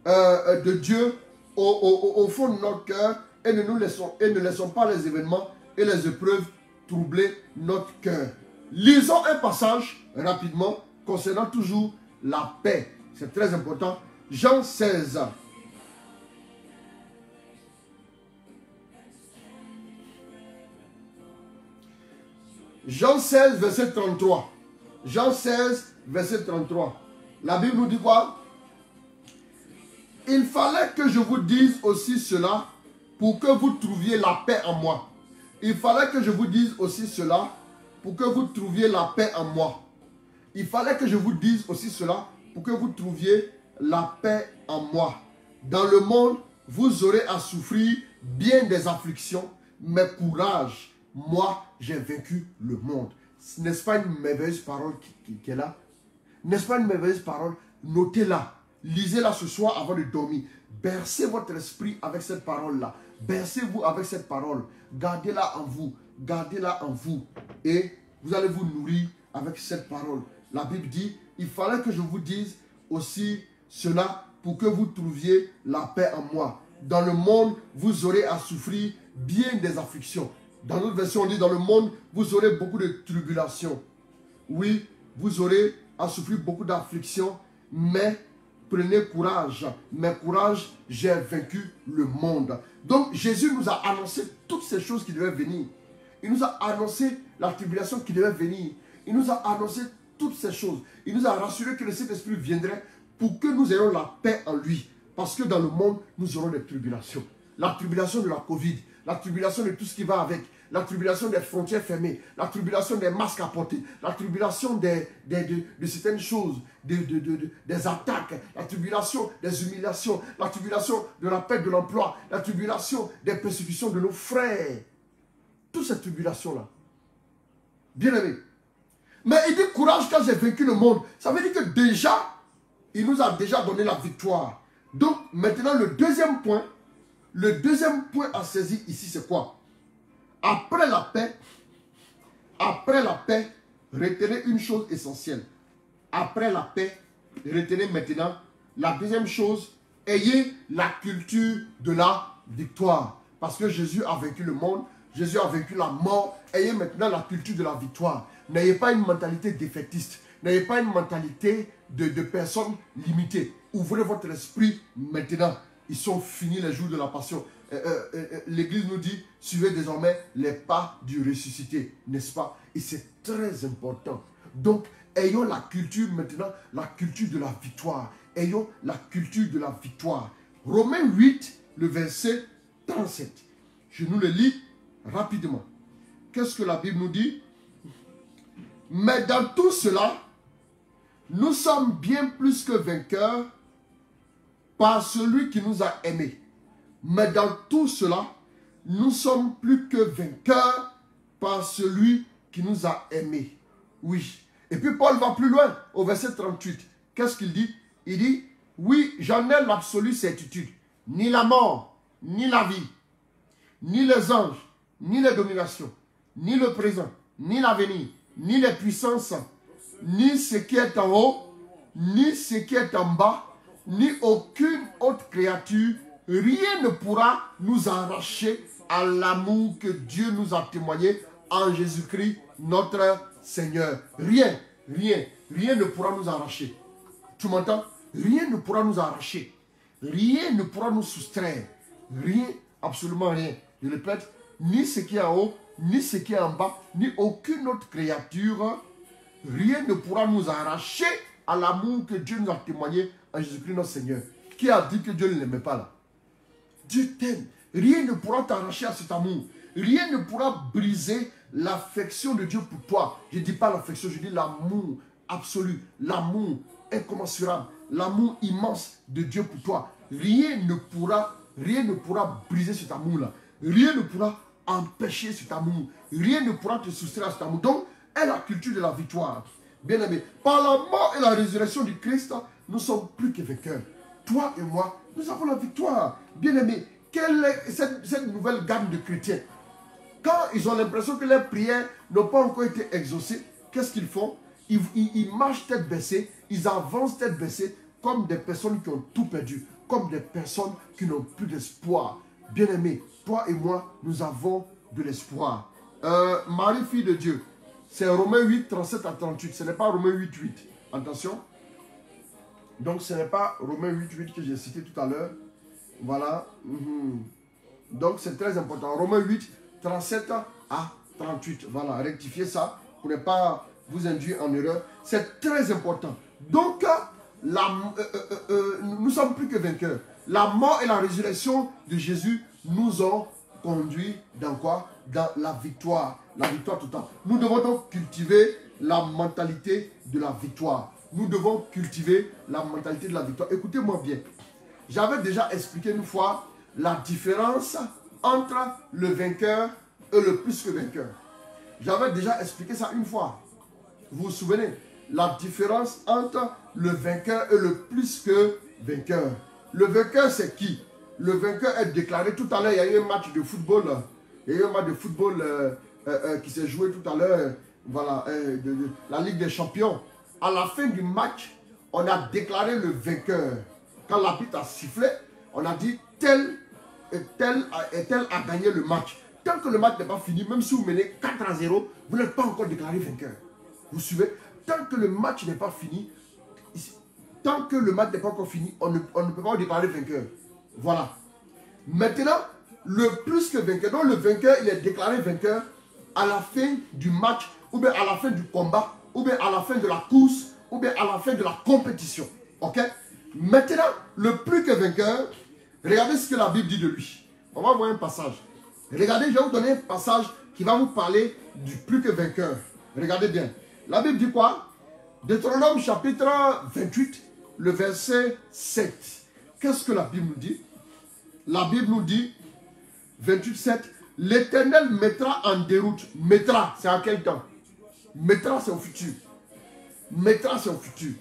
Speaker 1: de Dieu au fond de notre cœur et ne laissons pas les événements et les épreuves troubler notre cœur. Lisons un passage rapidement concernant toujours la paix. C'est très important. Jean 16. Jean 16, verset 33. Jean 16, verset 33. La Bible nous dit quoi? Il fallait que je vous dise aussi cela pour que vous trouviez la paix en moi. Il fallait que je vous dise aussi cela pour que vous trouviez la paix en moi. Il fallait que je vous dise aussi cela pour que vous trouviez la paix en moi. Dans le monde, vous aurez à souffrir bien des afflictions, mais courage, moi, j'ai vaincu le monde. N'est-ce pas une merveilleuse parole qui est là? N'est-ce pas une merveilleuse parole? Notez-la, lisez-la ce soir avant de dormir. Bercez votre esprit avec cette parole-là. Bercez-vous avec cette parole. Gardez-la en vous. Gardez-la en vous. Et vous allez vous nourrir avec cette parole. La Bible dit, il fallait que je vous dise aussi cela pour que vous trouviez la paix en moi. Dans le monde, vous aurez à souffrir bien des afflictions. Dans notre version, on dit, dans le monde, vous aurez beaucoup de tribulations. Oui, vous aurez à souffrir beaucoup d'afflictions, mais prenez courage. Mais courage, j'ai vaincu le monde. Donc, Jésus nous a annoncé toutes ces choses qui devaient venir. Il nous a annoncé la tribulation qui devait venir. Il nous a annoncé toutes ces choses. Il nous a rassuré que le Saint-Esprit viendrait pour que nous ayons la paix en lui. Parce que dans le monde, nous aurons des tribulations. La tribulation de la Covid, la tribulation de tout ce qui va avec, la tribulation des frontières fermées, la tribulation des masques à porter, la tribulation de certaines choses, des attaques, la tribulation des humiliations, la tribulation de la perte de l'emploi, la tribulation des persécutions de nos frères. Toutes ces tribulations-là. Bien aimé. Mais il dit courage car j'ai vaincu le monde. Ça veut dire que déjà, il nous a déjà donné la victoire. Donc maintenant le deuxième point à saisir ici c'est quoi? Après la paix, retenez une chose essentielle. Après la paix, retenez maintenant la deuxième chose, ayez la culture de la victoire. Parce que Jésus a vaincu le monde, Jésus a vaincu la mort, ayez maintenant la culture de la victoire. N'ayez pas une mentalité défaitiste, n'ayez pas une mentalité de personnes limitées. Ouvrez votre esprit maintenant. Ils sont finis les jours de la passion. L'Église nous dit, suivez désormais les pas du ressuscité, n'est-ce pas? Et c'est très important. Donc, ayons la culture maintenant, la culture de la victoire. Ayons la culture de la victoire. Romains 8, le verset 37. Je nous le lis rapidement. Qu'est-ce que la Bible nous dit? Mais dans tout cela, nous sommes bien plus que vainqueurs par celui qui nous a aimés. Mais dans tout cela, nous sommes plus que vainqueurs par celui qui nous a aimés. Oui. Et puis Paul va plus loin au verset 38. Qu'est-ce qu'il dit? Il dit, oui, j'en ai l'absolue certitude. Ni la mort, ni la vie, ni les anges, ni les dominations, ni le présent, ni l'avenir, ni les puissances, ni ce qui est en haut, ni ce qui est en bas, ni aucune autre créature, rien ne pourra nous arracher à l'amour que Dieu nous a témoigné en Jésus-Christ, notre Seigneur. Rien ne pourra nous arracher. Tu m'entends? Rien ne pourra nous arracher. Rien ne pourra nous soustraire. Rien, absolument rien. Je répète, ni ce qui est en haut, ni ce qui est en bas, ni aucune autre créature, rien ne pourra nous arracher à l'amour que Dieu nous a témoigné en Jésus-Christ notre Seigneur. Qui a dit que Dieu ne l'aimait pas là? Dieu t'aime. Rien ne pourra t'arracher à cet amour. Rien ne pourra briser l'affection de Dieu pour toi. Je ne dis pas l'affection, je dis l'amour absolu, l'amour incommensurable, l'amour immense de Dieu pour toi. Rien ne pourra briser cet amour-là. Rien ne pourra empêcher cet amour. Rien ne pourra te soustraire à cet amour. Donc, est la culture de la victoire. Bien aimé, par la mort et la résurrection du Christ, nous sommes plus que vainqueurs. Toi et moi, nous avons la victoire. Bien aimé, quelle est cette nouvelle gamme de chrétiens? Quand ils ont l'impression que leurs prières n'ont pas encore été exaucées, qu'est-ce qu'ils font? Ils marchent tête baissée, ils avancent tête baissée, comme des personnes qui ont tout perdu, comme des personnes qui n'ont plus d'espoir. Bien aimé, toi et moi, nous avons de l'espoir. Marie, fille de Dieu, c'est Romains 8, 37 à 38. Ce n'est pas Romains 8, 8. Attention. Donc, ce n'est pas Romains 8, 8 que j'ai cité tout à l'heure. Voilà. Donc, c'est très important. Romains 8, 37 à 38. Voilà, rectifiez ça pour ne pas vous induire en erreur. C'est très important. Donc, nous ne sommes plus que vainqueurs. La mort et la résurrection de Jésus nous ont conduits dans quoi? dans la victoire totale. Nous devons donc cultiver la mentalité de la victoire. Nous devons cultiver la mentalité de la victoire. Écoutez-moi bien. J'avais déjà expliqué une fois la différence entre le vainqueur et le plus que vainqueur. J'avais déjà expliqué ça une fois. Vous vous souvenez? La différence entre le vainqueur et le plus que vainqueur. Le vainqueur, c'est qui? Le vainqueur est déclaré tout à l'heure. Il y a eu un match de football. Il y a eu un match de football qui s'est joué tout à l'heure. Voilà, de la Ligue des Champions. À la fin du match, on a déclaré le vainqueur. Quand l'arbitre a sifflé, on a dit tel et tel a gagné le match. Tant que le match n'est pas fini, même si vous menez 4-0, vous n'êtes pas encore déclaré vainqueur. Vous suivez? Tant que le match n'est pas fini, tant que le match n'est pas encore fini, on ne peut pas déclarer vainqueur. Voilà. Maintenant, le plus que vainqueur, donc le vainqueur, il est déclaré vainqueur à la fin du match, ou bien à la fin du combat, ou bien à la fin de la course, ou bien à la fin de la compétition. Ok? Maintenant, le plus que vainqueur, regardez ce que la Bible dit de lui. On va voir un passage. Regardez, je vais vous donner un passage qui va vous parler du plus que vainqueur. Regardez bien. La Bible dit quoi? Deutéronome chapitre 28, le verset 7. Qu'est-ce que la Bible nous dit? La Bible nous dit, 28, 7, l'Éternel mettra en déroute. Mettra, c'est à quel temps? Mettra, c'est au futur. Mettra, c'est au futur.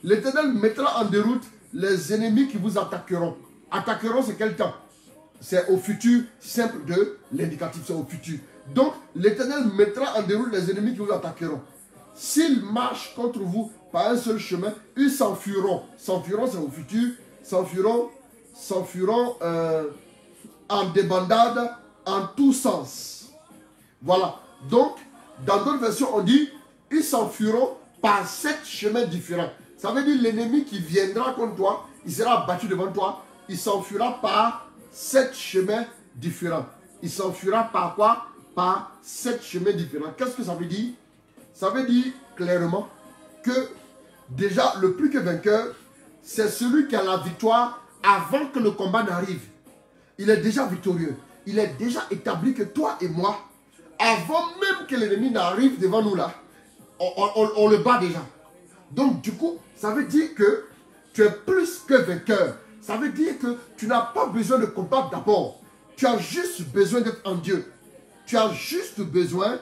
Speaker 1: L'Éternel mettra en déroute les ennemis qui vous attaqueront. Attaqueront, c'est quel temps? C'est au futur simple de l'indicatif, c'est au futur. Donc, l'Éternel mettra en déroute les ennemis qui vous attaqueront. S'ils marchent contre vous par un seul chemin, ils s'enfuiront. S'enfuiront, c'est au futur. S'enfuiront en débandade en tous sens. Voilà. Donc, dans d'autres versions, on dit, ils s'enfuiront par 7 chemins différents. Ça veut dire l'ennemi qui viendra contre toi, il sera abattu devant toi, il s'enfuira par 7 chemins différents. Il s'enfuira par quoi? Par 7 chemins différents. Qu'est-ce que ça veut dire? Ça veut dire clairement que déjà le plus que vainqueur, c'est celui qui a la victoire avant que le combat n'arrive. Il est déjà victorieux. Il est déjà établi que toi et moi, avant même que l'ennemi n'arrive devant nous là, on le bat déjà. Donc du coup, ça veut dire que tu es plus que vainqueur. Ça veut dire que tu n'as pas besoin de combattre d'abord. Tu as juste besoin d'être en Dieu. Tu as juste besoin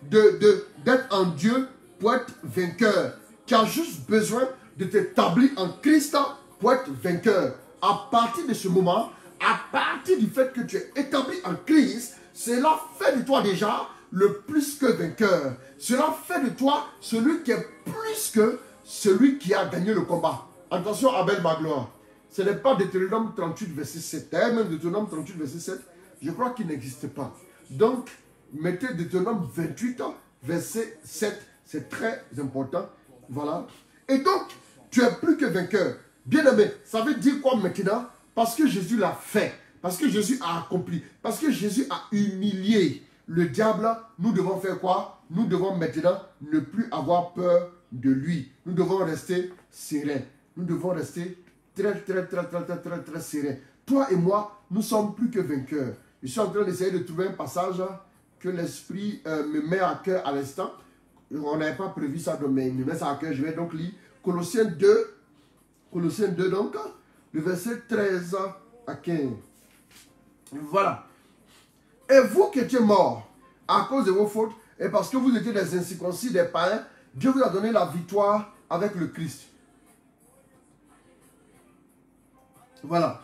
Speaker 1: d'être en Dieu pour être vainqueur. Tu as juste besoin de t'établir en Christ pour être vainqueur. À partir de ce moment, à partir du fait que tu es établi en Christ, cela fait de toi déjà le plus que vainqueur. Cela fait de toi celui qui est plus que celui qui a gagné le combat. Attention, Abel Magloire. Ce n'est pas Deutéronome 38, verset 7. Même Deutéronome 38, verset 7, je crois qu'il n'existe pas. Donc, mettez Deutéronome 28, verset 7. C'est très important. Voilà. Et donc, tu es plus que vainqueur. Bien-aimé, ça veut dire quoi maintenant? Parce que Jésus l'a fait. Parce que Jésus a accompli. Parce que Jésus a humilié le diable. Nous devons faire quoi? Nous devons maintenant ne plus avoir peur de lui. Nous devons rester sereins. Nous devons rester très sereins. Toi et moi, nous sommes plus que vainqueurs. Je suis en train d'essayer de trouver un passage que l'Esprit me met à cœur à l'instant. On n'avait pas prévu ça, mais il me met ça à cœur. Je vais donc lire Colossiens 2. Colossiens 2 donc, le verset 13 à 15. Voilà. Et vous qui étiez morts à cause de vos fautes, et parce que vous étiez des incirconcis, des païens, Dieu vous a donné la victoire avec le Christ. Voilà.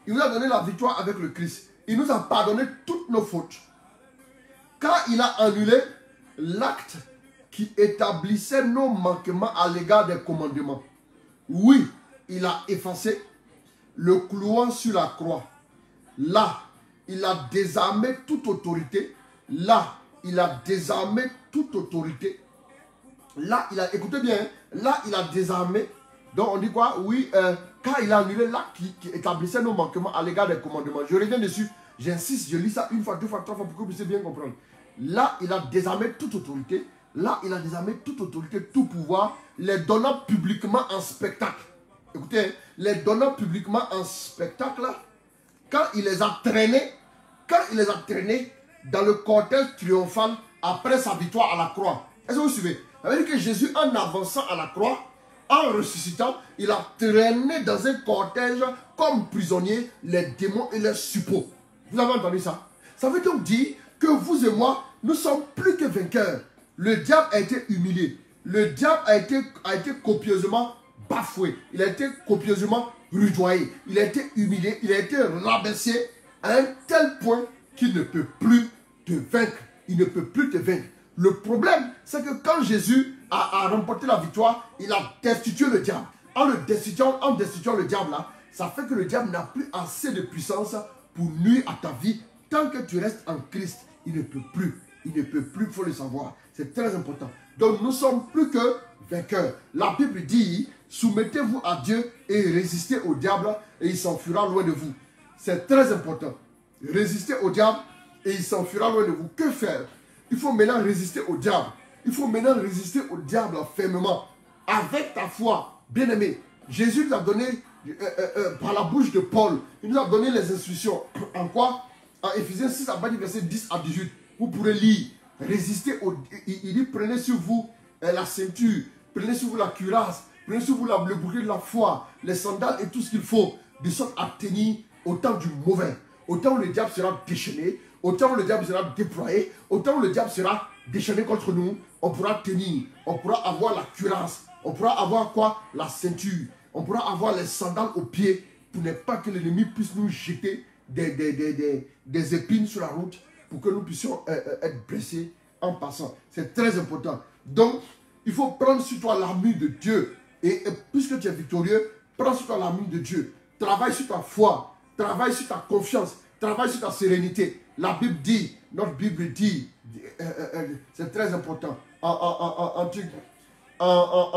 Speaker 1: Il vous a donné la victoire avec le Christ. Il nous a pardonné toutes nos fautes. Car il a annulé l'acte qui établissait nos manquements à l'égard des commandements. Oui, il a effacé le clouant sur la croix. Là, il a désarmé toute autorité. Là, il a désarmé toute autorité. Là, il a, écoutez bien, là, il a désarmé. Donc, on dit quoi? Oui, car il a annulé l'acte qui établissait nos manquements à l'égard des commandements. Je reviens dessus, j'insiste, je lis ça une fois, deux fois, trois fois pour que vous puissiez bien comprendre. Là, il a désarmé toute autorité. Là, il a désarmé toute autorité, tout pouvoir, les donnant publiquement en spectacle. Écoutez, les donnant publiquement en spectacle, quand il les a traînés quand il les a traînés dans le cortège triomphal après sa victoire à la croix. Est-ce que vous suivez? Ça veut dire que Jésus, en avançant à la croix, en ressuscitant, il a traîné dans un cortège comme prisonnier les démons et les suppôts. Vous avez entendu ça? Ça veut donc dire que vous et moi, nous sommes plus que vainqueurs. Le diable a été humilié. Le diable a été copieusement bafoué. Il a été copieusement rudoyé. Il a été humilié. Il a été rabaissé à un tel point qu'il ne peut plus te vaincre. Il ne peut plus te vaincre. Le problème, c'est que quand Jésus a remporté la victoire, il a destitué le diable. En destituant le diable là, ça fait que le diable n'a plus assez de puissance pour nuire à ta vie. Tant que tu restes en Christ, il ne peut plus. Il ne peut plus, il faut le savoir. C'est très important. Donc nous sommes plus que vainqueurs. La Bible dit, soumettez-vous à Dieu et résistez au diable et il s'enfuira loin de vous. C'est très important. Résister au diable et il s'enfuira loin de vous. Que faire? Il faut maintenant résister au diable. Il faut maintenant résister au diable fermement. Avec ta foi, bien-aimé. Jésus nous a donné, par la bouche de Paul, il nous a donné les instructions. En quoi? En Éphésiens 6, à partir du verset 10 à 18. Vous pourrez lire. Résister au... Il dit, prenez sur vous la ceinture. Prenez sur vous la cuirasse. Prenez sur vous le bouclier de la foi. Les sandales et tout ce qu'il faut. De sorte à tenir au temps du mauvais. Au temps où le diable sera déchaîné. Au temps où le diable sera déployé, au temps où le diable sera déchaîné contre nous, on pourra tenir, on pourra avoir la cuirasse, on pourra avoir quoi? La ceinture, on pourra avoir les sandales aux pieds pour ne pas que l'ennemi puisse nous jeter des épines sur la route pour que nous puissions être blessés en passant. C'est très important. Donc, il faut prendre sur toi l'armure de Dieu. Et puisque tu es victorieux, prends sur toi l'armure de Dieu. Travaille sur ta foi, travaille sur ta confiance, travaille sur ta sérénité. La Bible dit, notre Bible dit, c'est très important, en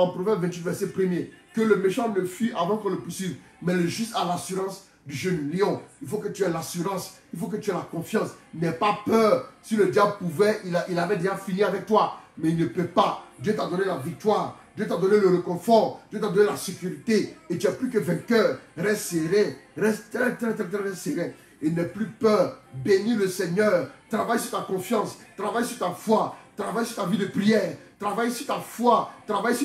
Speaker 1: Proverbe 28, verset 1er, que le méchant ne fuit avant qu'on le poursuive, mais le juste a l'assurance du jeune lion. Il faut que tu aies l'assurance, il faut que tu aies la confiance. N'aie pas peur. Si le diable pouvait, il avait déjà fini avec toi, mais il ne peut pas. Dieu t'a donné la victoire, Dieu t'a donné le réconfort, Dieu t'a donné la sécurité, et tu n'es plus que vainqueur. Reste serré, reste très serré. Et n'aie plus peur. Bénis le Seigneur. Travaille sur ta confiance. Travaille sur ta foi. Travaille sur ta vie de prière. Travaille sur ta foi. Travaille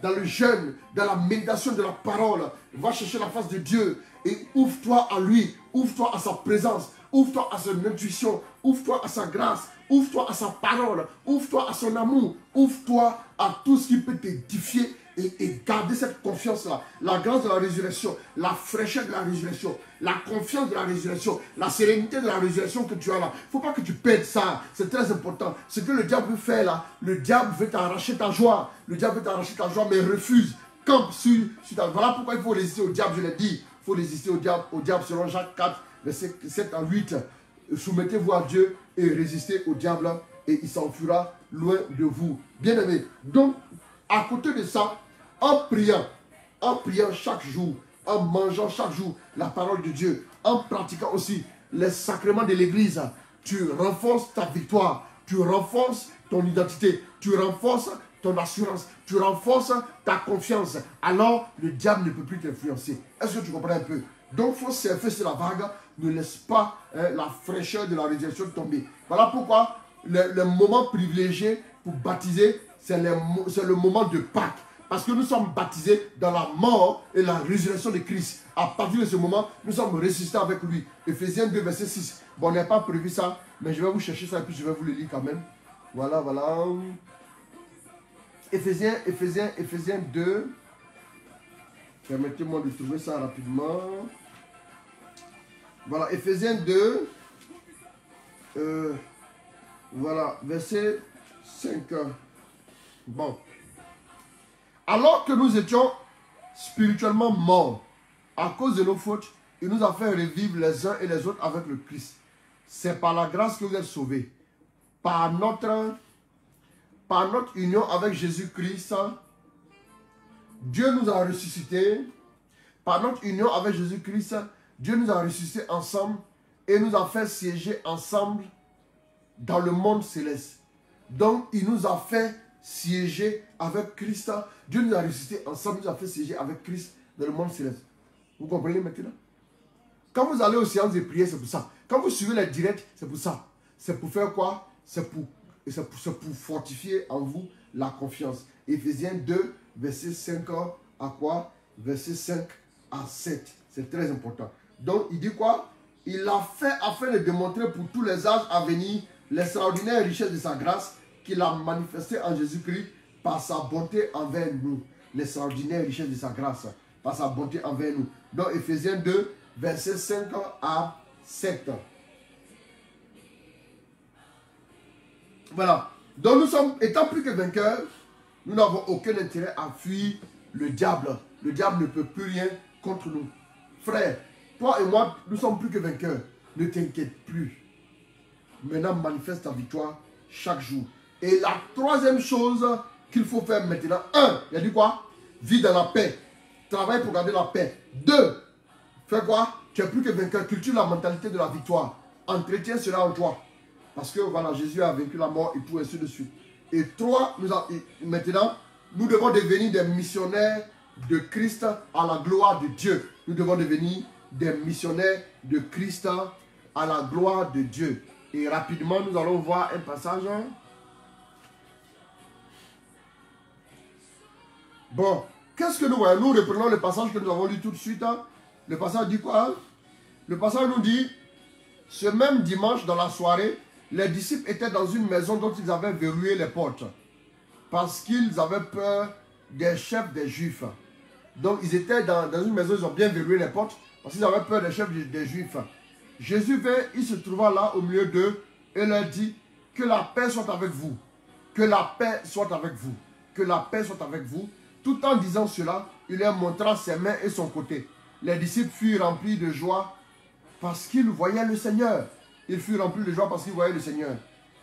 Speaker 1: dans le jeûne, dans la méditation de la parole. Va chercher la face de Dieu. Et ouvre-toi à lui. Ouvre-toi à sa présence. Ouvre-toi à son intuition. Ouvre-toi à sa grâce. Ouvre-toi à sa parole. Ouvre-toi à son amour. Ouvre-toi à tout ce qui peut t'édifier. Et garder cette confiance-là, la grâce de la résurrection, la fraîcheur de la résurrection, la confiance de la résurrection, la sérénité de la résurrection que tu as là. Il ne faut pas que tu perdes ça, c'est très important. Ce que le diable veut faire là, le diable veut t'arracher ta joie. Le diable veut t'arracher ta joie, mais refuse. Campe sur ta... Voilà pourquoi il faut résister au diable, je l'ai dit. Il faut résister au diable selon Jacques 4, verset 7 à 8. Soumettez-vous à Dieu et résistez au diable et il s'enfuira loin de vous. Bien aimé. Donc, à côté de ça, en priant chaque jour, en mangeant chaque jour la parole de Dieu, en pratiquant aussi les sacrements de l'église, tu renforces ta victoire, tu renforces ton identité, tu renforces ton assurance, tu renforces ta confiance. Alors, le diable ne peut plus t'influencer. Est-ce que tu comprends un peu? Donc, il faut surfer sur la vague, ne laisse pas la fraîcheur de la résurrection tomber. Voilà pourquoi le moment privilégié pour baptiser, c'est le moment de Pâques. Parce que nous sommes baptisés dans la mort et la résurrection de Christ. À partir de ce moment, nous sommes ressuscités avec lui. Éphésiens 2, verset 6. Bon, on n'a pas prévu ça, mais je vais vous chercher ça et puis je vais vous le lire quand même. Voilà. Éphésiens 2. Permettez-moi de trouver ça rapidement. Voilà, Éphésiens 2. Voilà, verset 5. Bon. Alors que nous étions spirituellement morts à cause de nos fautes, il nous a fait revivre les uns et les autres avec le Christ. C'est par la grâce que vous êtes sauvés. Par notre union avec Jésus-Christ, Dieu nous a ressuscités. Par notre union avec Jésus-Christ, Dieu nous a ressuscités ensemble et nous a fait siéger ensemble dans le monde céleste. Donc, il nous a fait siéger avec Christ. Dieu nous a ressuscités ensemble, nous a fait siéger avec Christ dans le monde céleste. Vous comprenez maintenant? Quand vous allez aux séances de prière, c'est pour ça. Quand vous suivez les directs, c'est pour ça. C'est pour faire quoi? C'est pour fortifier en vous la confiance. Éphésiens 2, verset 5 à quoi? Verset 5 à 7. C'est très important. Donc, il dit quoi? Il l'a fait afin de démontrer pour tous les âges à venir l'extraordinaire richesse de sa grâce qu'il a manifestée en Jésus-Christ par sa bonté envers nous. L'extraordinaire richesse de sa grâce par sa bonté envers nous. Donc, Éphésiens 2, verset 5 à 7. Voilà. Donc, nous sommes, étant plus que vainqueurs, nous n'avons aucun intérêt à fuir le diable. Le diable ne peut plus rien contre nous. Frère, toi et moi, nous sommes plus que vainqueurs. Ne t'inquiète plus. Maintenant, manifeste ta victoire chaque jour. Et la troisième chose qu'il faut faire maintenant, 1, il a dit quoi? Vis dans la paix. Travaille pour garder la paix. 2, fais quoi? Tu es plus que vainqueur. Cultive la mentalité de la victoire. Entretiens cela en toi. Parce que voilà, Jésus a vaincu la mort et tout, ainsi de suite. Et 3, maintenant, nous devons devenir des missionnaires de Christ à la gloire de Dieu. Nous devons devenir des missionnaires de Christ à la gloire de Dieu. Et rapidement, nous allons voir un passage. Bon, qu'est-ce que nous voyons? Nous reprenons le passage que nous avons lu tout de suite. Le passage dit quoi? Le passage nous dit, ce même dimanche dans la soirée, les disciples étaient dans une maison dont ils avaient verrouillé les portes. Parce qu'ils avaient peur des chefs des Juifs. Donc ils étaient dans une maison, ils ont bien verrouillé les portes. Parce qu'ils avaient peur des chefs des Juifs. Jésus vint, il se trouva là au milieu d'eux et leur dit, que la paix soit avec vous. Que la paix soit avec vous. Que la paix soit avec vous. Tout en disant cela, il leur montra ses mains et son côté. Les disciples furent remplis de joie parce qu'ils voyaient le Seigneur. Ils furent remplis de joie parce qu'ils voyaient le Seigneur.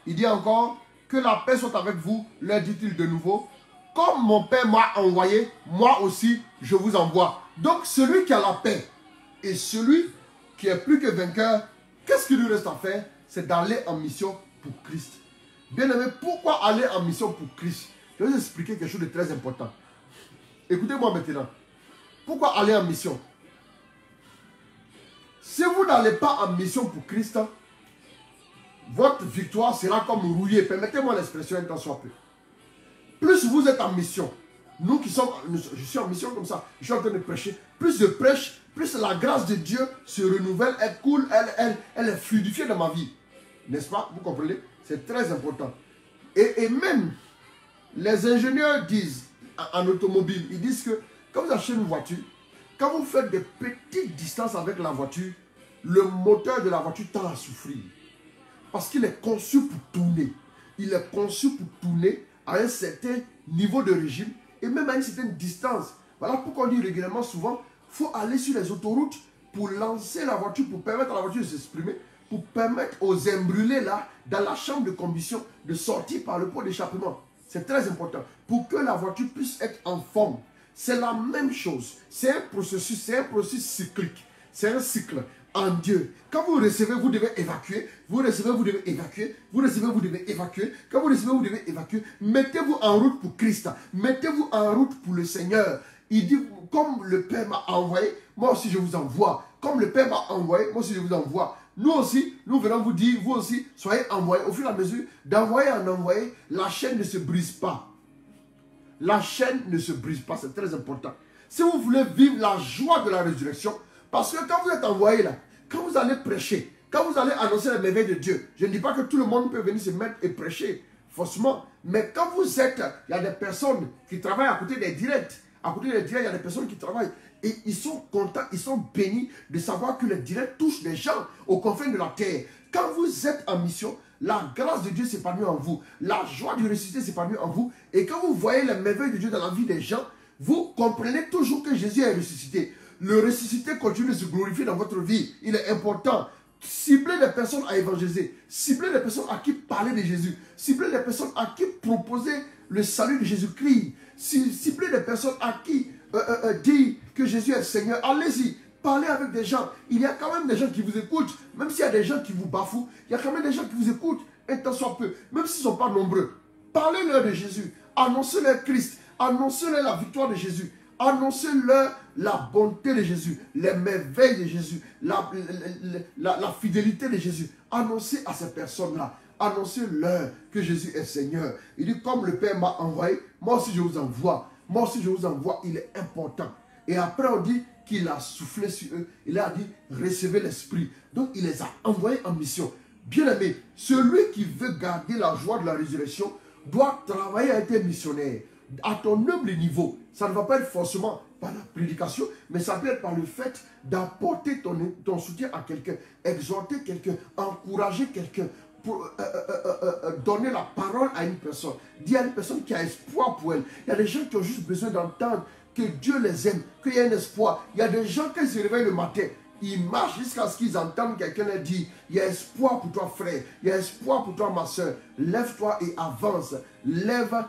Speaker 1: Il dit encore, que la paix soit avec vous, leur dit-il de nouveau. Comme mon Père m'a envoyé, moi aussi je vous envoie. Donc celui qui a la paix et celui qui est plus que vainqueur, qu'est-ce qu'il lui reste à faire? C'est d'aller en mission pour Christ. Bien aimé, pourquoi aller en mission pour Christ? Je vais vous expliquer quelque chose de très important. Écoutez-moi maintenant. Pourquoi aller en mission? Si vous n'allez pas en mission pour Christ, votre victoire sera comme rouillée. Permettez-moi l'expression un temps soit peu. Plus vous êtes en mission, nous qui sommes, je suis en mission comme ça, je suis en train de prêcher, plus je prêche, plus la grâce de Dieu se renouvelle, elle coule, elle est fluidifiée dans ma vie. N'est-ce pas? Vous comprenez? C'est très important. Et même, les ingénieurs disent, en automobile, ils disent que quand vous achetez une voiture, quand vous faites des petites distances avec la voiture, le moteur de la voiture tend à souffrir. Parce qu'il est conçu pour tourner. Il est conçu pour tourner à un certain niveau de régime et même à une certaine distance. Voilà pourquoi on dit régulièrement souvent, il faut aller sur les autoroutes pour lancer la voiture, pour permettre à la voiture de s'exprimer, pour permettre aux imbrûlés là, dans la chambre de combustion, de sortir par le pot d'échappement. C'est très important. Pour que la voiture puisse être en forme. C'est la même chose. C'est un processus cyclique. C'est un cycle en Dieu. Quand vous recevez, vous devez évacuer. Vous recevez, vous devez évacuer. Vous recevez, vous devez évacuer. Quand vous recevez, vous devez évacuer. Mettez-vous en route pour Christ. Mettez-vous en route pour le Seigneur. Il dit, comme le Père m'a envoyé, moi aussi je vous envoie. Comme le Père m'a envoyé, moi aussi je vous envoie. Nous aussi, nous venons vous dire, vous aussi, soyez envoyés. Au fur et à mesure, d'envoyer en envoyer, la chaîne ne se brise pas. La chaîne ne se brise pas, c'est très important. Si vous voulez vivre la joie de la résurrection, parce que quand vous êtes envoyé là, quand vous allez prêcher, quand vous allez annoncer la merveille de Dieu, je ne dis pas que tout le monde peut venir se mettre et prêcher, forcément. Mais quand vous êtes, il y a des personnes qui travaillent à côté des directs. À côté des directs, il y a des personnes qui travaillent. Et ils sont contents, ils sont bénis de savoir que les directs touchent les gens aux confins de la terre. Quand vous êtes en mission, la grâce de Dieu s'épanouit en vous. La joie du ressuscité s'épanouit en vous. Et quand vous voyez les merveilles de Dieu dans la vie des gens, vous comprenez toujours que Jésus est ressuscité. Le ressuscité continue de se glorifier dans votre vie. Il est important. Ciblez les personnes à évangéliser. Ciblez les personnes à qui parler de Jésus. Ciblez les personnes à qui proposer le salut de Jésus-Christ. Ciblez les personnes à qui dire que Jésus est Seigneur. Allez-y. Parlez avec des gens. Il y a quand même des gens qui vous écoutent. Même s'il y a des gens qui vous bafouent, il y a quand même des gens qui vous écoutent. Un temps soit peu. Même s'ils ne sont pas nombreux. Parlez-leur de Jésus. Annoncez-leur Christ. Annoncez-leur la victoire de Jésus. Annoncez-leur la bonté de Jésus, les merveilles de Jésus, la fidélité de Jésus. Annoncez à ces personnes-là, annoncez-leur que Jésus est Seigneur. Il dit, comme le Père m'a envoyé, moi aussi je vous envoie. Moi aussi je vous envoie, il est important. Et après on dit qu'il a soufflé sur eux. Il a dit, recevez l'Esprit. Donc il les a envoyés en mission. Bien-aimé, celui qui veut garder la joie de la résurrection doit travailler à être missionnaire. À ton humble niveau, ça ne va pas être forcément par la prédication, mais ça peut être par le fait d'apporter ton soutien à quelqu'un, exhorter quelqu'un, encourager quelqu'un, pour donner la parole à une personne, dire à une personne qui a espoir pour elle. Il y a des gens qui ont juste besoin d'entendre que Dieu les aime, qu'il y a un espoir. Il y a des gens qui se réveillent le matin, ils marchent jusqu'à ce qu'ils entendent quelqu'un leur dire, il y a espoir pour toi frère, il y a espoir pour toi ma soeur, lève-toi et avance, lève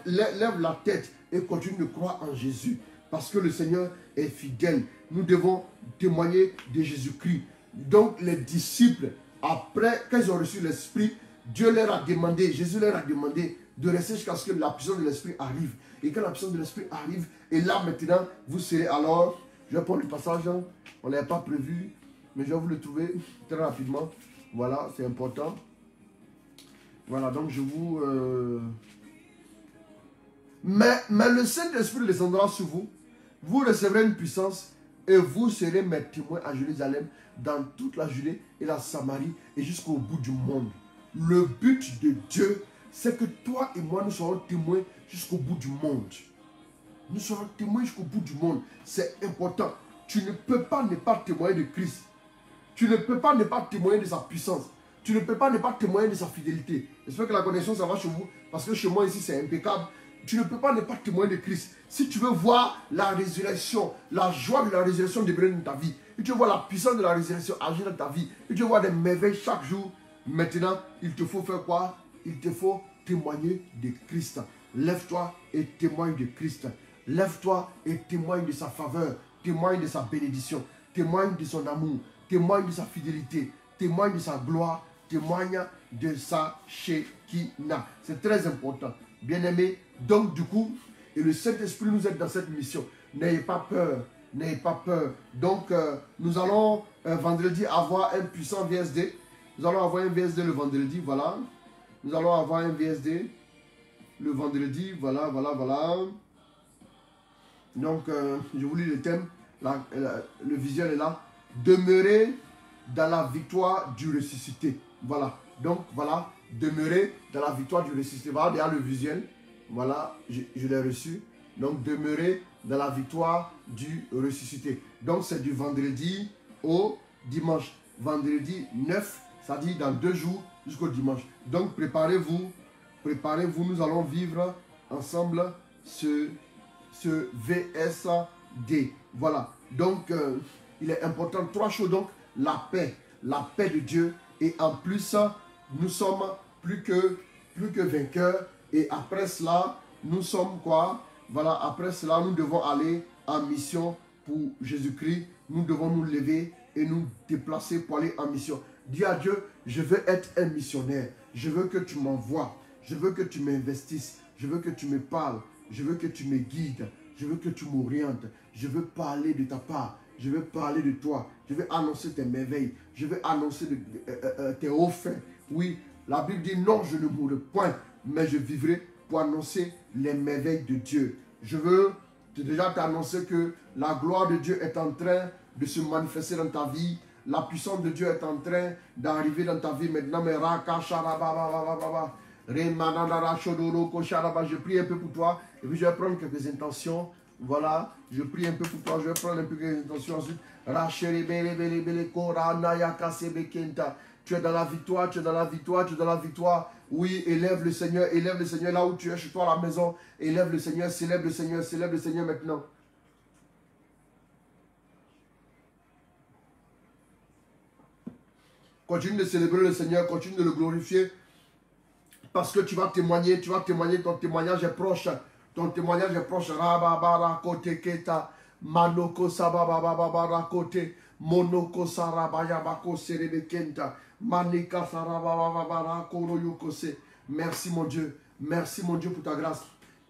Speaker 1: la tête et continue de croire en Jésus, parce que le Seigneur est fidèle. Nous devons témoigner de Jésus-Christ. Donc les disciples, après, quand ils ont reçu l'Esprit, Dieu leur a demandé, Jésus leur a demandé de rester jusqu'à ce que la puissance de l'Esprit arrive. Et quand la puissance de l'Esprit arrive, et là maintenant, vous serez alors, je vais prendre le passage, on ne l'avait pas prévu, mais je vais vous le trouver très rapidement. Voilà, c'est important. Voilà, donc je vous... Mais le Saint-Esprit descendra sur vous, vous recevrez une puissance, et vous serez mes témoins à Jérusalem, dans toute la Judée et la Samarie, et jusqu'au bout du monde. Le but de Dieu, c'est que toi et moi, nous serons témoins jusqu'au bout du monde. Nous serons témoins jusqu'au bout du monde. C'est important. Tu ne peux pas ne pas témoigner de Christ. Tu ne peux pas ne pas témoigner de sa puissance. Tu ne peux pas ne pas témoigner de sa fidélité. J'espère que la connexion, ça va chez vous. Parce que chez moi, ici, c'est impeccable. Tu ne peux pas ne pas témoigner de Christ. Si tu veux voir la résurrection, la joie de la résurrection débriller dans ta vie, et tu veux voir la puissance de la résurrection agir dans ta vie, et tu veux voir des merveilles chaque jour, maintenant, il te faut faire quoi? Il te faut témoigner de Christ. Lève-toi et témoigne de Christ. Lève-toi et témoigne de sa faveur, témoigne de sa bénédiction, témoigne de son amour, témoigne de sa fidélité, témoigne de sa gloire, témoigne de sa Shekinah. C'est très important. Bien-aimés, donc du coup, et le Saint-Esprit nous aide dans cette mission. N'ayez pas peur, n'ayez pas peur. Donc, nous allons vendredi avoir un puissant VSD. Nous allons avoir un VSD le vendredi, voilà. Nous allons avoir un VSD le vendredi, voilà. Donc, je vous lis le thème, le visuel est là. Demeurer dans la victoire du ressuscité. Voilà. Donc, voilà. Demeurer dans la victoire du ressuscité. Voilà, derrière le visuel. Voilà, je l'ai reçu. Donc, demeurer dans la victoire du ressuscité. Donc, c'est du vendredi au dimanche. Vendredi 9, ça dit dans 2 jours jusqu'au dimanche. Donc, préparez-vous. Préparez-vous. Nous allons vivre ensemble ce VSD. Voilà. Donc, il est important. 3 choses. Donc, la paix de Dieu. Et en plus, nous sommes plus que vainqueurs. Et après cela, nous sommes quoi? Voilà, après cela, nous devons aller en mission pour Jésus-Christ. Nous devons nous lever et nous déplacer pour aller en mission. Dis à Dieu, je veux être un missionnaire. Je veux que tu m'envoies. Je veux que tu m'investisses. Je veux que tu me parles. Je veux que tu me guides. Je veux que tu m'orientes. Je veux parler de ta part. Je veux parler de toi. Je veux annoncer tes merveilles. Je veux annoncer tes hauts faits. Oui, la Bible dit non, je ne mourrai point, mais je vivrai pour annoncer les merveilles de Dieu. Je veux déjà t'annoncer que la gloire de Dieu est en train de se manifester dans ta vie. La puissance de Dieu est en train d'arriver dans ta vie maintenant. Je prie un peu pour toi et puis je vais prendre quelques intentions. Voilà, je prie un peu pour toi, je vais prendre un peu quelques intentions ensuite. Tu es dans la victoire, tu es dans la victoire, tu es dans la victoire. Oui, élève le Seigneur là où tu es, chez toi à la maison. Élève le Seigneur, célèbre le Seigneur maintenant. Continue de célébrer le Seigneur, continue de le glorifier. Parce que tu vas témoigner, ton témoignage est proche. Ton témoignage est proche. Rababara kote keta, manoko sababababara kote, monoko sarabaya bako serebe kenta. Merci mon Dieu. Merci mon Dieu pour ta grâce.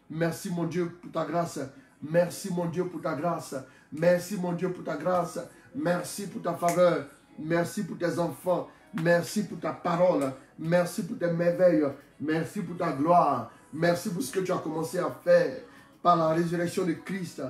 Speaker 1: Merci mon Dieu pour ta grâce. Merci mon Dieu pour ta grâce. Merci mon Dieu pour ta grâce. Merci pour ta faveur. Merci pour tes enfants. Merci pour ta parole. Merci pour tes merveilles. Merci pour ta gloire. Merci pour ce que tu as commencé à faire par la résurrection de Christ.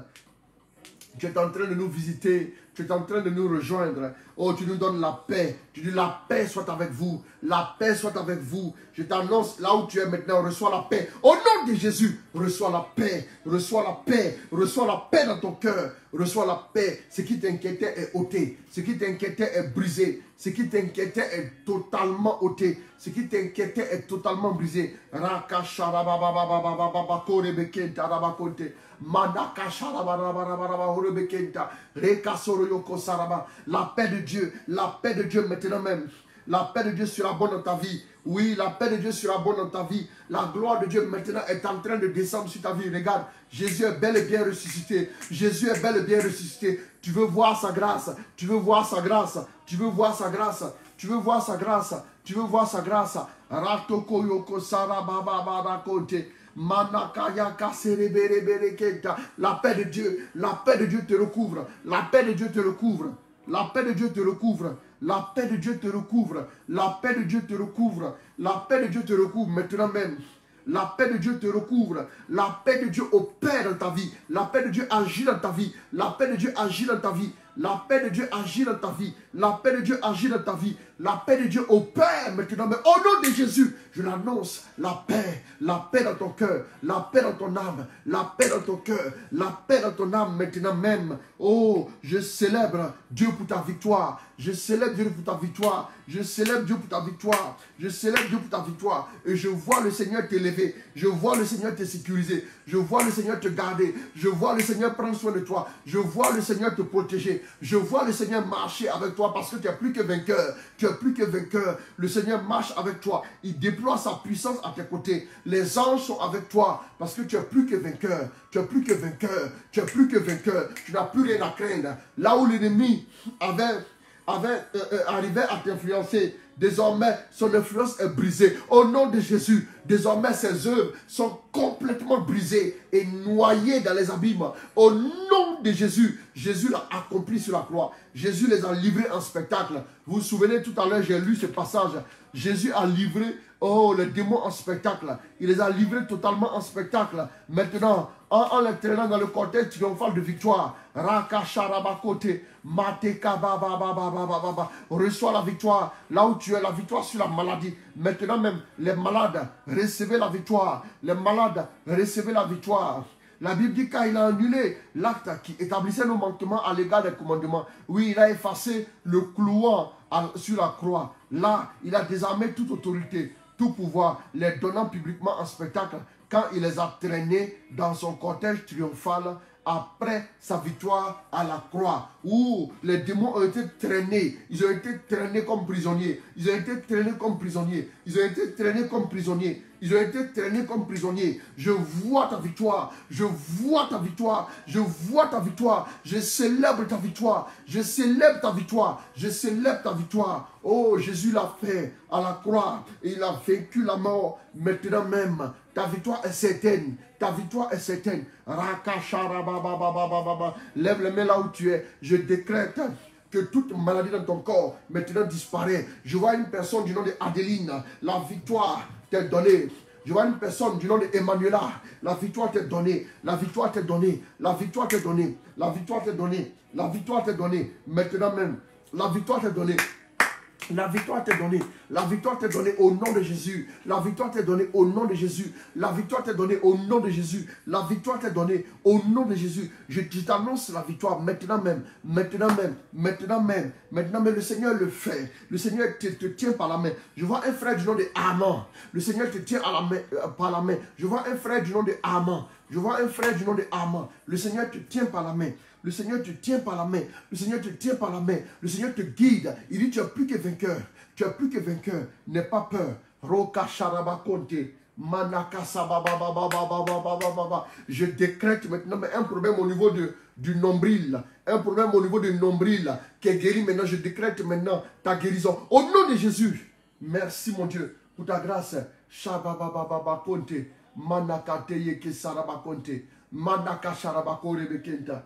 Speaker 1: Tu es en train de nous visiter. Tu es en train de nous rejoindre. Oh, tu nous donnes la paix. Tu dis la paix soit avec vous. La paix soit avec vous. Je t'annonce là où tu es maintenant, reçois la paix. Au nom de Jésus, reçois la paix. Reçois la paix. Reçois la paix dans ton cœur. Reçois la paix. Ce qui t'inquiétait est ôté. Ce qui t'inquiétait est brisé. Ce qui t'inquiétait est totalement ôté. Ce qui t'inquiétait est totalement brisé. La paix de Dieu maintenant même. La paix de Dieu sera bonne dans ta vie. Oui, la paix de Dieu sera bonne dans ta vie. La gloire de Dieu maintenant est en train de descendre sur ta vie. Regarde, Jésus est bel et bien ressuscité. Jésus est bel et bien ressuscité. Tu veux voir sa grâce. Tu veux voir sa grâce. Tu veux voir sa grâce. Tu veux voir sa grâce. Tu veux voir sa grâce. Ratoko yoko sarababa kote. La paix de Dieu te recouvre. La paix de Dieu te recouvre. La paix de Dieu te recouvre. La paix de Dieu te recouvre. La paix de Dieu te recouvre. La paix de Dieu te recouvre maintenant même. La paix de Dieu te recouvre. La paix de Dieu opère dans ta vie. La paix de Dieu agit dans ta vie. La paix de Dieu agit dans ta vie. La paix de Dieu agit dans ta vie. La paix de Dieu agit dans ta vie. La paix de Dieu opère maintenant. Mais au nom de Jésus, je l'annonce. La paix dans ton cœur. La paix dans ton âme. La paix dans ton cœur. La paix dans ton âme maintenant même. Oh, je célèbre Dieu pour ta victoire. Je célèbre Dieu pour ta victoire. Je célèbre Dieu pour ta victoire. Je célèbre Dieu pour ta victoire. Et je vois le Seigneur t'élever. Je vois le Seigneur te sécuriser. Je vois le Seigneur te garder. Je vois le Seigneur prendre soin de toi. Je vois le Seigneur te protéger. Je vois le Seigneur marcher avec toi parce que tu es plus que vainqueur. Tu es plus que vainqueur. Le Seigneur marche avec toi. Il déploie sa puissance à tes côtés. Les anges sont avec toi parce que tu es plus que vainqueur. Tu es plus que vainqueur. Tu es plus que vainqueur. Tu n'as plus rien à craindre. Là où l'ennemi arrivé à t'influencer, désormais son influence est brisée. Au nom de Jésus, désormais ses œuvres sont complètement brisées et noyées dans les abîmes. Au nom de Jésus, Jésus l'a accompli sur la croix. Jésus les a livrés en spectacle. Vous vous souvenez, tout à l'heure, j'ai lu ce passage. Jésus a livré les démons en spectacle. Il les a livrés totalement en spectacle. Maintenant, en les traînant dans le cortège triomphal de victoire. Reçois la victoire. Là où tu es, la victoire sur la maladie. Maintenant même, les malades, recevez la victoire. Les malades, recevez la victoire. La Bible dit qu'il a annulé l'acte qui établissait nos manquements à l'égard des commandements. Oui, il a effacé le clouant sur la croix. Là, il a désarmé toute autorité, tout pouvoir, les donnant publiquement en spectacle quand il les a traînés dans son cortège triomphal après sa victoire à la croix, où les démons ont été traînés. Ils ont été traînés comme prisonniers. Ils ont été traînés comme prisonniers. Ils ont été traînés comme prisonniers. Ils ont été traînés comme prisonniers. Je vois ta victoire. Je vois ta victoire. Je vois ta victoire. Je célèbre ta victoire. Je célèbre ta victoire. Je célèbre ta victoire. Oh, Jésus l'a fait à la croix. Et il a vaincu la mort. Maintenant même, ta victoire est certaine. Ta victoire est certaine. Lève les mains là où tu es. Je décrète que toute maladie dans ton corps maintenant disparaît. Je vois une personne du nom de Adeline. La victoire t'est donnée. Je vois une personne du nom de Emmanuela. La victoire t'est donnée. La victoire t'est donnée. La victoire t'est donnée. La victoire t'est donnée. La victoire t'est donnée. Maintenant même. La victoire t'est donnée. La victoire t'est donnée. La victoire t'est donnée au nom de Jésus. La victoire t'est donnée au nom de Jésus. La victoire t'est donnée au nom de Jésus. La victoire t'est donnée au nom de Jésus. Je t'annonce la victoire maintenant même. Maintenant même. Maintenant même. Maintenant même. Le Seigneur le fait. Le Seigneur te tient par la main. Je vois un frère du nom de Aman. Le Seigneur te tient à la main, par la main. Je vois un frère du nom de Aman. Je vois un frère du nom de Aman. Le Seigneur te tient par la main. Le Seigneur te tient par la main. Le Seigneur te tient par la main. Le Seigneur te guide. Il dit, tu es plus que vainqueur. Tu es plus que vainqueur. N'aie pas peur. Roka Sharaba Konte. Manaka Sababa. Je décrète maintenant un problème au niveau du nombril. Un problème au niveau du nombril qui est guéri maintenant. Je décrète maintenant ta guérison. Au nom de Jésus. Merci mon Dieu pour ta grâce. Shababa Konte. Manaka Teye Saraba Konte. Manaka Sharaba Kore Bekenta.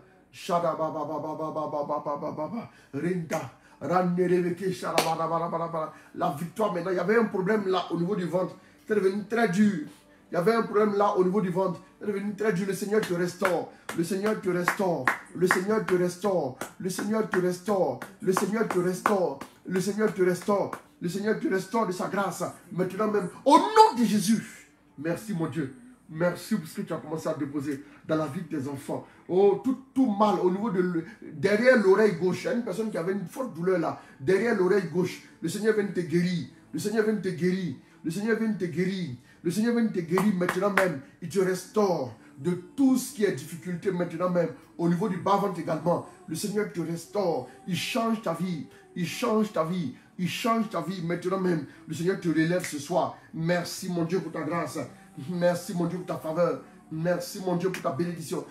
Speaker 1: La victoire maintenant, il y avait un problème là au niveau du ventre. C'est devenu très dur. Il y avait un problème là au niveau du ventre. C'est devenu très dur. Le Seigneur te restaure. Le Seigneur te restaure. Le Seigneur te restaure. Le Seigneur te restaure. Le Seigneur te restaure. Le Seigneur te restaure. Le Seigneur te restaure de sa grâce. Maintenant même, au nom de Jésus. Merci mon Dieu. Merci pour ce que tu as commencé à déposer dans la vie de tes enfants. Oh, tout mal au niveau de derrière l'oreille gauche. Il y a une personne qui avait une forte douleur là. Derrière l'oreille gauche. Le Seigneur vient te guérir. Le Seigneur vient te guérir. Le Seigneur vient te guérir. Le Seigneur vient te guérir maintenant même. Il te restaure de tout ce qui est difficulté maintenant même. Au niveau du bas-ventre également. Le Seigneur te restaure. Il change ta vie. Il change ta vie. Il change ta vie maintenant même. Le Seigneur te relève ce soir. Merci mon Dieu pour ta grâce. Merci mon Dieu pour ta faveur. Merci mon Dieu pour ta bénédiction.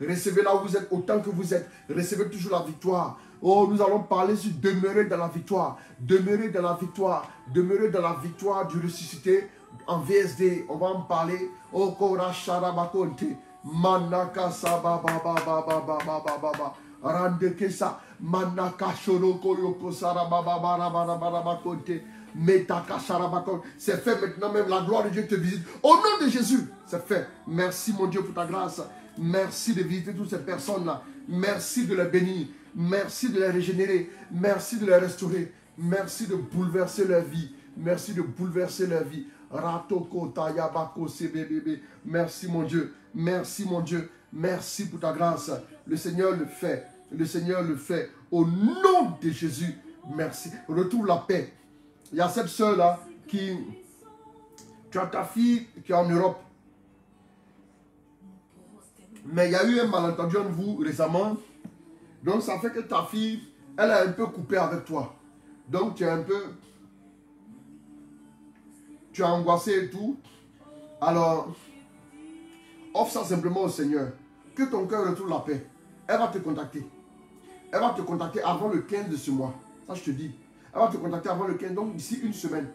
Speaker 1: Recevez là où vous êtes, autant que vous êtes. Recevez toujours la victoire. Oh, nous allons parler sur demeurer dans la victoire. Demeurer dans la victoire. Demeurer dans la victoire du ressuscité en VSD. On va en parler. Oh, Kora Sharabakonte. Manaka Sababa. Rande Kesa. Manaka Shoroko Yoko Sarababa. C'est fait maintenant même, la gloire de Dieu te visite. Au nom de Jésus, c'est fait. Merci mon Dieu pour ta grâce. Merci de visiter toutes ces personnes-là. Merci de les bénir. Merci de les régénérer. Merci de les restaurer. Merci de bouleverser leur vie. Merci de bouleverser leur vie. Merci mon Dieu. Merci mon Dieu. Merci pour ta grâce. Le Seigneur le fait. Le Seigneur le fait. Au nom de Jésus, merci. Retrouve la paix. Il y a cette soeur-là qui... Tu as ta fille qui est en Europe. Mais il y a eu un malentendu entre vous récemment. Donc ça fait que ta fille, elle est un peu coupée avec toi. Donc tu es un peu... Tu es angoissé et tout. Alors, offre ça simplement au Seigneur. Que ton cœur retrouve la paix. Elle va te contacter. Elle va te contacter avant le 15 de ce mois. Ça je te dis. Elle va te contacter avant le 15, donc d'ici une semaine.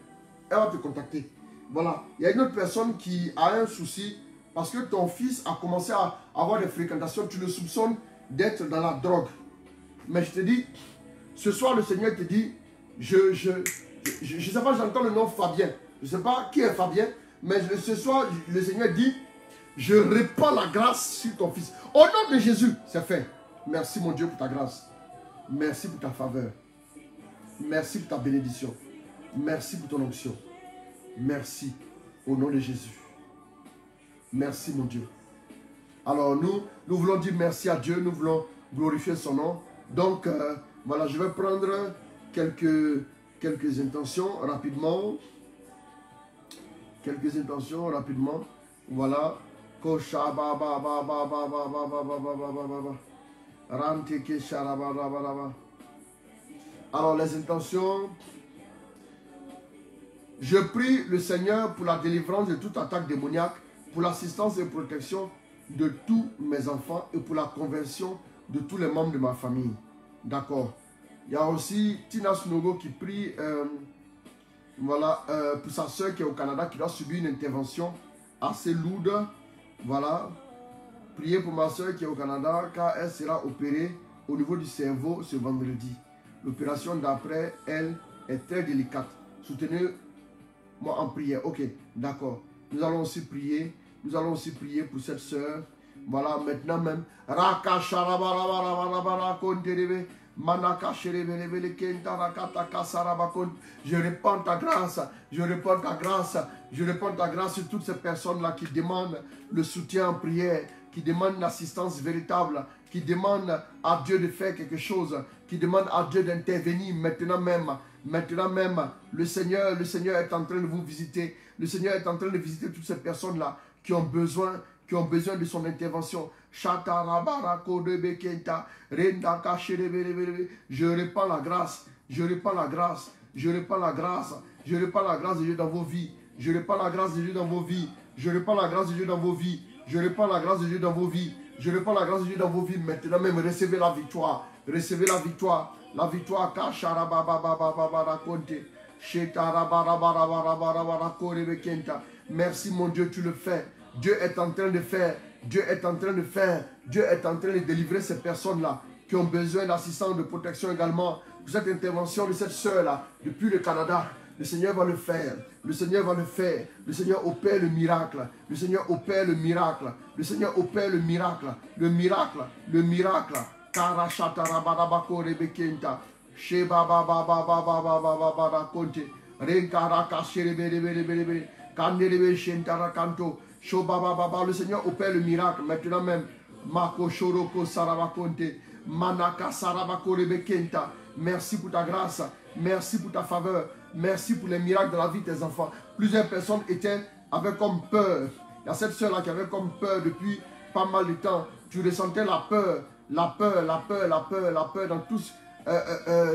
Speaker 1: Elle va te contacter. Voilà. Il y a une autre personne qui a un souci parce que ton fils a commencé à avoir des fréquentations. Tu le soupçonnes d'être dans la drogue. Mais je te dis, ce soir le Seigneur te dit, je sais pas, j'entends le nom Fabien. Je ne sais pas qui est Fabien, mais ce soir le Seigneur dit, je répands la grâce sur ton fils. Au nom de Jésus, c'est fait. Merci mon Dieu pour ta grâce. Merci pour ta faveur. Merci pour ta bénédiction. Merci pour ton onction. Merci au nom de Jésus. Merci mon Dieu. Alors nous voulons dire merci à Dieu. Nous voulons glorifier son nom. Donc voilà, je vais prendre quelques intentions rapidement. Quelques intentions rapidement. Voilà. Alors les intentions, je prie le Seigneur pour la délivrance de toute attaque démoniaque, pour l'assistance et protection de tous mes enfants et pour la conversion de tous les membres de ma famille. D'accord. Il y a aussi Tina Sunogo qui prie voilà, pour sa soeur qui est au Canada qui doit subir une intervention assez lourde. Voilà. Priez pour ma soeur qui est au Canada car elle sera opérée au niveau du cerveau ce vendredi. L'opération d'après, elle, est très délicate. Soutenez-moi en prière. Ok, d'accord. Nous allons aussi prier. Nous allons aussi prier pour cette soeur. Voilà, maintenant même. Je répands ta grâce. Je répands ta grâce. Je répands ta grâce sur toutes ces personnes-là qui demandent le soutien en prière, qui demandent l'assistance véritable, qui demandent à Dieu de faire quelque chose, qui demandent à Dieu d'intervenir maintenant même. Maintenant même, le Seigneur est en train de vous visiter. Le Seigneur est en train de visiter toutes ces personnes-là qui ont besoin de son intervention. Je répands la grâce. Je répands la grâce. Je répands la grâce. Je répands la grâce de Dieu dans vos vies. Je répands la grâce de Dieu dans vos vies. Je répands la grâce de Dieu dans vos vies. Je répands la grâce de Dieu dans vos vies. Je répands la grâce de Dieu dans vos vies. Maintenant même, recevez la victoire. Recevez la victoire. La victoire. Merci mon Dieu, tu le fais. Dieu est en train de faire. Dieu est en train de faire, Dieu est en train de délivrer ces personnes-là qui ont besoin d'assistance, de protection également. Pour cette intervention de cette sœur-là, depuis le Canada, le Seigneur va le faire. Le Seigneur va le faire. Le Seigneur opère le miracle. Le Seigneur opère le miracle. Le Seigneur opère le miracle. Le miracle. Le miracle. Karashatarabadabako rebekenta. Sheba baba baba baba baba baba konte. Renkaraka sherebelebelebele. Kandelebe shentara kanto. Shoba baba baba. Le Seigneur opère le miracle. Maintenant même. Mako shoroko sarabakonte. Manaka sarabako rebekenta. Merci pour ta grâce. Merci pour ta faveur. Merci pour les miracles de la vie de tes enfants. Plusieurs personnes avaient comme peur. Il y a cette soeur-là qui avait comme peur depuis pas mal de temps. Tu ressentais la peur, la peur, la peur, la peur, la peur dans tous.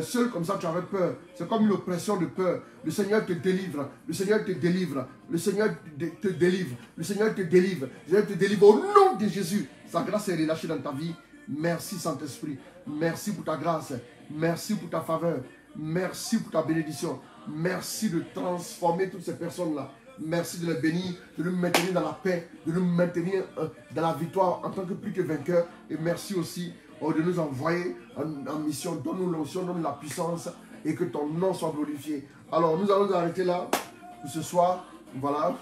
Speaker 1: Seul comme ça, tu avais peur. C'est comme une oppression de peur. Le Seigneur te délivre. Le Seigneur te délivre. Le Seigneur te délivre. Le Seigneur te délivre. Le Seigneur te délivre au nom de Jésus. Sa grâce est relâchée dans ta vie. Merci Saint-Esprit. Merci pour ta grâce. Merci pour ta faveur. Merci pour ta bénédiction. Merci de transformer toutes ces personnes-là. Merci de les bénir, de nous maintenir dans la paix, de nous maintenir dans la victoire en tant que plus que vainqueurs. Et merci aussi de nous envoyer en mission. Donne-nous l'onction, donne-nous la puissance et que ton nom soit glorifié. Alors, nous allons nous arrêter là pour ce soir. Voilà.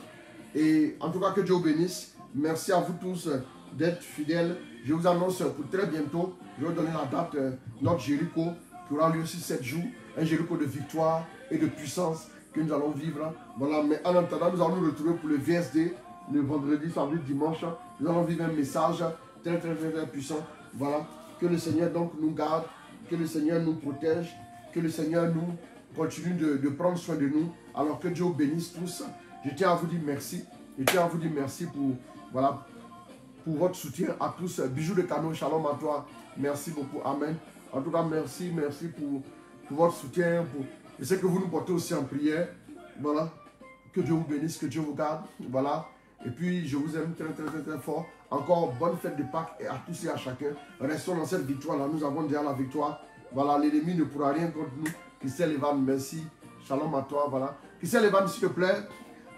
Speaker 1: Et en tout cas, que Dieu vous bénisse. Merci à vous tous d'être fidèles. Je vous annonce pour très bientôt, je vais vous donner la date, notre Jéricho, qui aura lieu aussi 7 jours. Un Jéricho de victoire et de puissance que nous allons vivre. Voilà, mais en attendant, nous allons nous retrouver pour le VSD, le vendredi, samedi, dimanche. Nous allons vivre un message très puissant. Voilà, que le Seigneur donc nous garde, que le Seigneur nous protège, que le Seigneur nous continue de prendre soin de nous. Alors que Dieu vous bénisse tous. Je tiens à vous dire merci. Je tiens à vous dire merci pour, voilà, pour votre soutien à tous. Bijoux de Cano, shalom à toi. Merci beaucoup, amen. En tout cas, merci pour votre soutien. Je sais que vous nous portez aussi en prière. Voilà. Que Dieu vous bénisse, que Dieu vous garde. Voilà. Et puis, je vous aime très fort. Encore bonne fête de Pâques et à tous et à chacun. Restons dans cette victoire-là. Nous avons déjà la victoire. Voilà. L'ennemi ne pourra rien contre nous. Christelle Evan, merci. Shalom à toi. Voilà. Christelle Evan, s'il te plaît,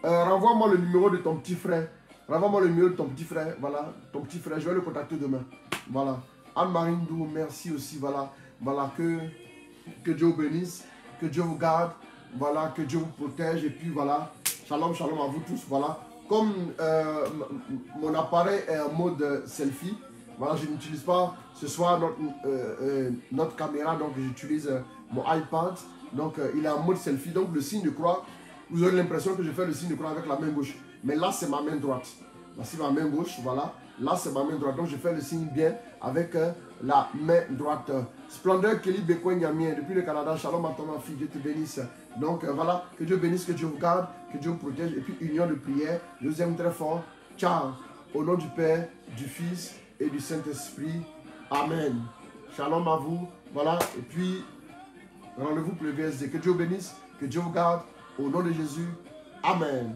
Speaker 1: renvoie-moi le numéro de ton petit frère. Renvoie-moi le numéro de ton petit frère. Voilà. Ton petit frère. Je vais le contacter demain. Voilà. Anne-Marie Ndou, merci aussi. Voilà. Voilà. Que Dieu vous bénisse. Que Dieu vous garde. Voilà. Que Dieu vous protège. Et puis voilà. Shalom, shalom à vous tous. Voilà. Comme mon appareil est en mode selfie, voilà, je n'utilise pas ce soir notre caméra, donc j'utilise mon iPad. Donc il est en mode selfie, donc le signe de croix, vous aurez l'impression que je fais le signe de croix avec la main gauche. Mais là c'est ma main droite. Là c'est ma main gauche, voilà. Là c'est ma main droite, donc je fais le signe bien avec la main droite. Splendeur Kelly Bekoué-Niamien, depuis le Canada, shalom à toi ma fille, Dieu te bénisse. Donc voilà, que Dieu bénisse, que Dieu vous garde, que Dieu vous protège. Et puis union de prière, je vous aime très fort. Ciao, au nom du Père, du Fils et du Saint-Esprit. Amen. Shalom à vous. Voilà, et puis rendez-vous pour le VSD. Que Dieu vous bénisse, que Dieu vous garde. Au nom de Jésus. Amen.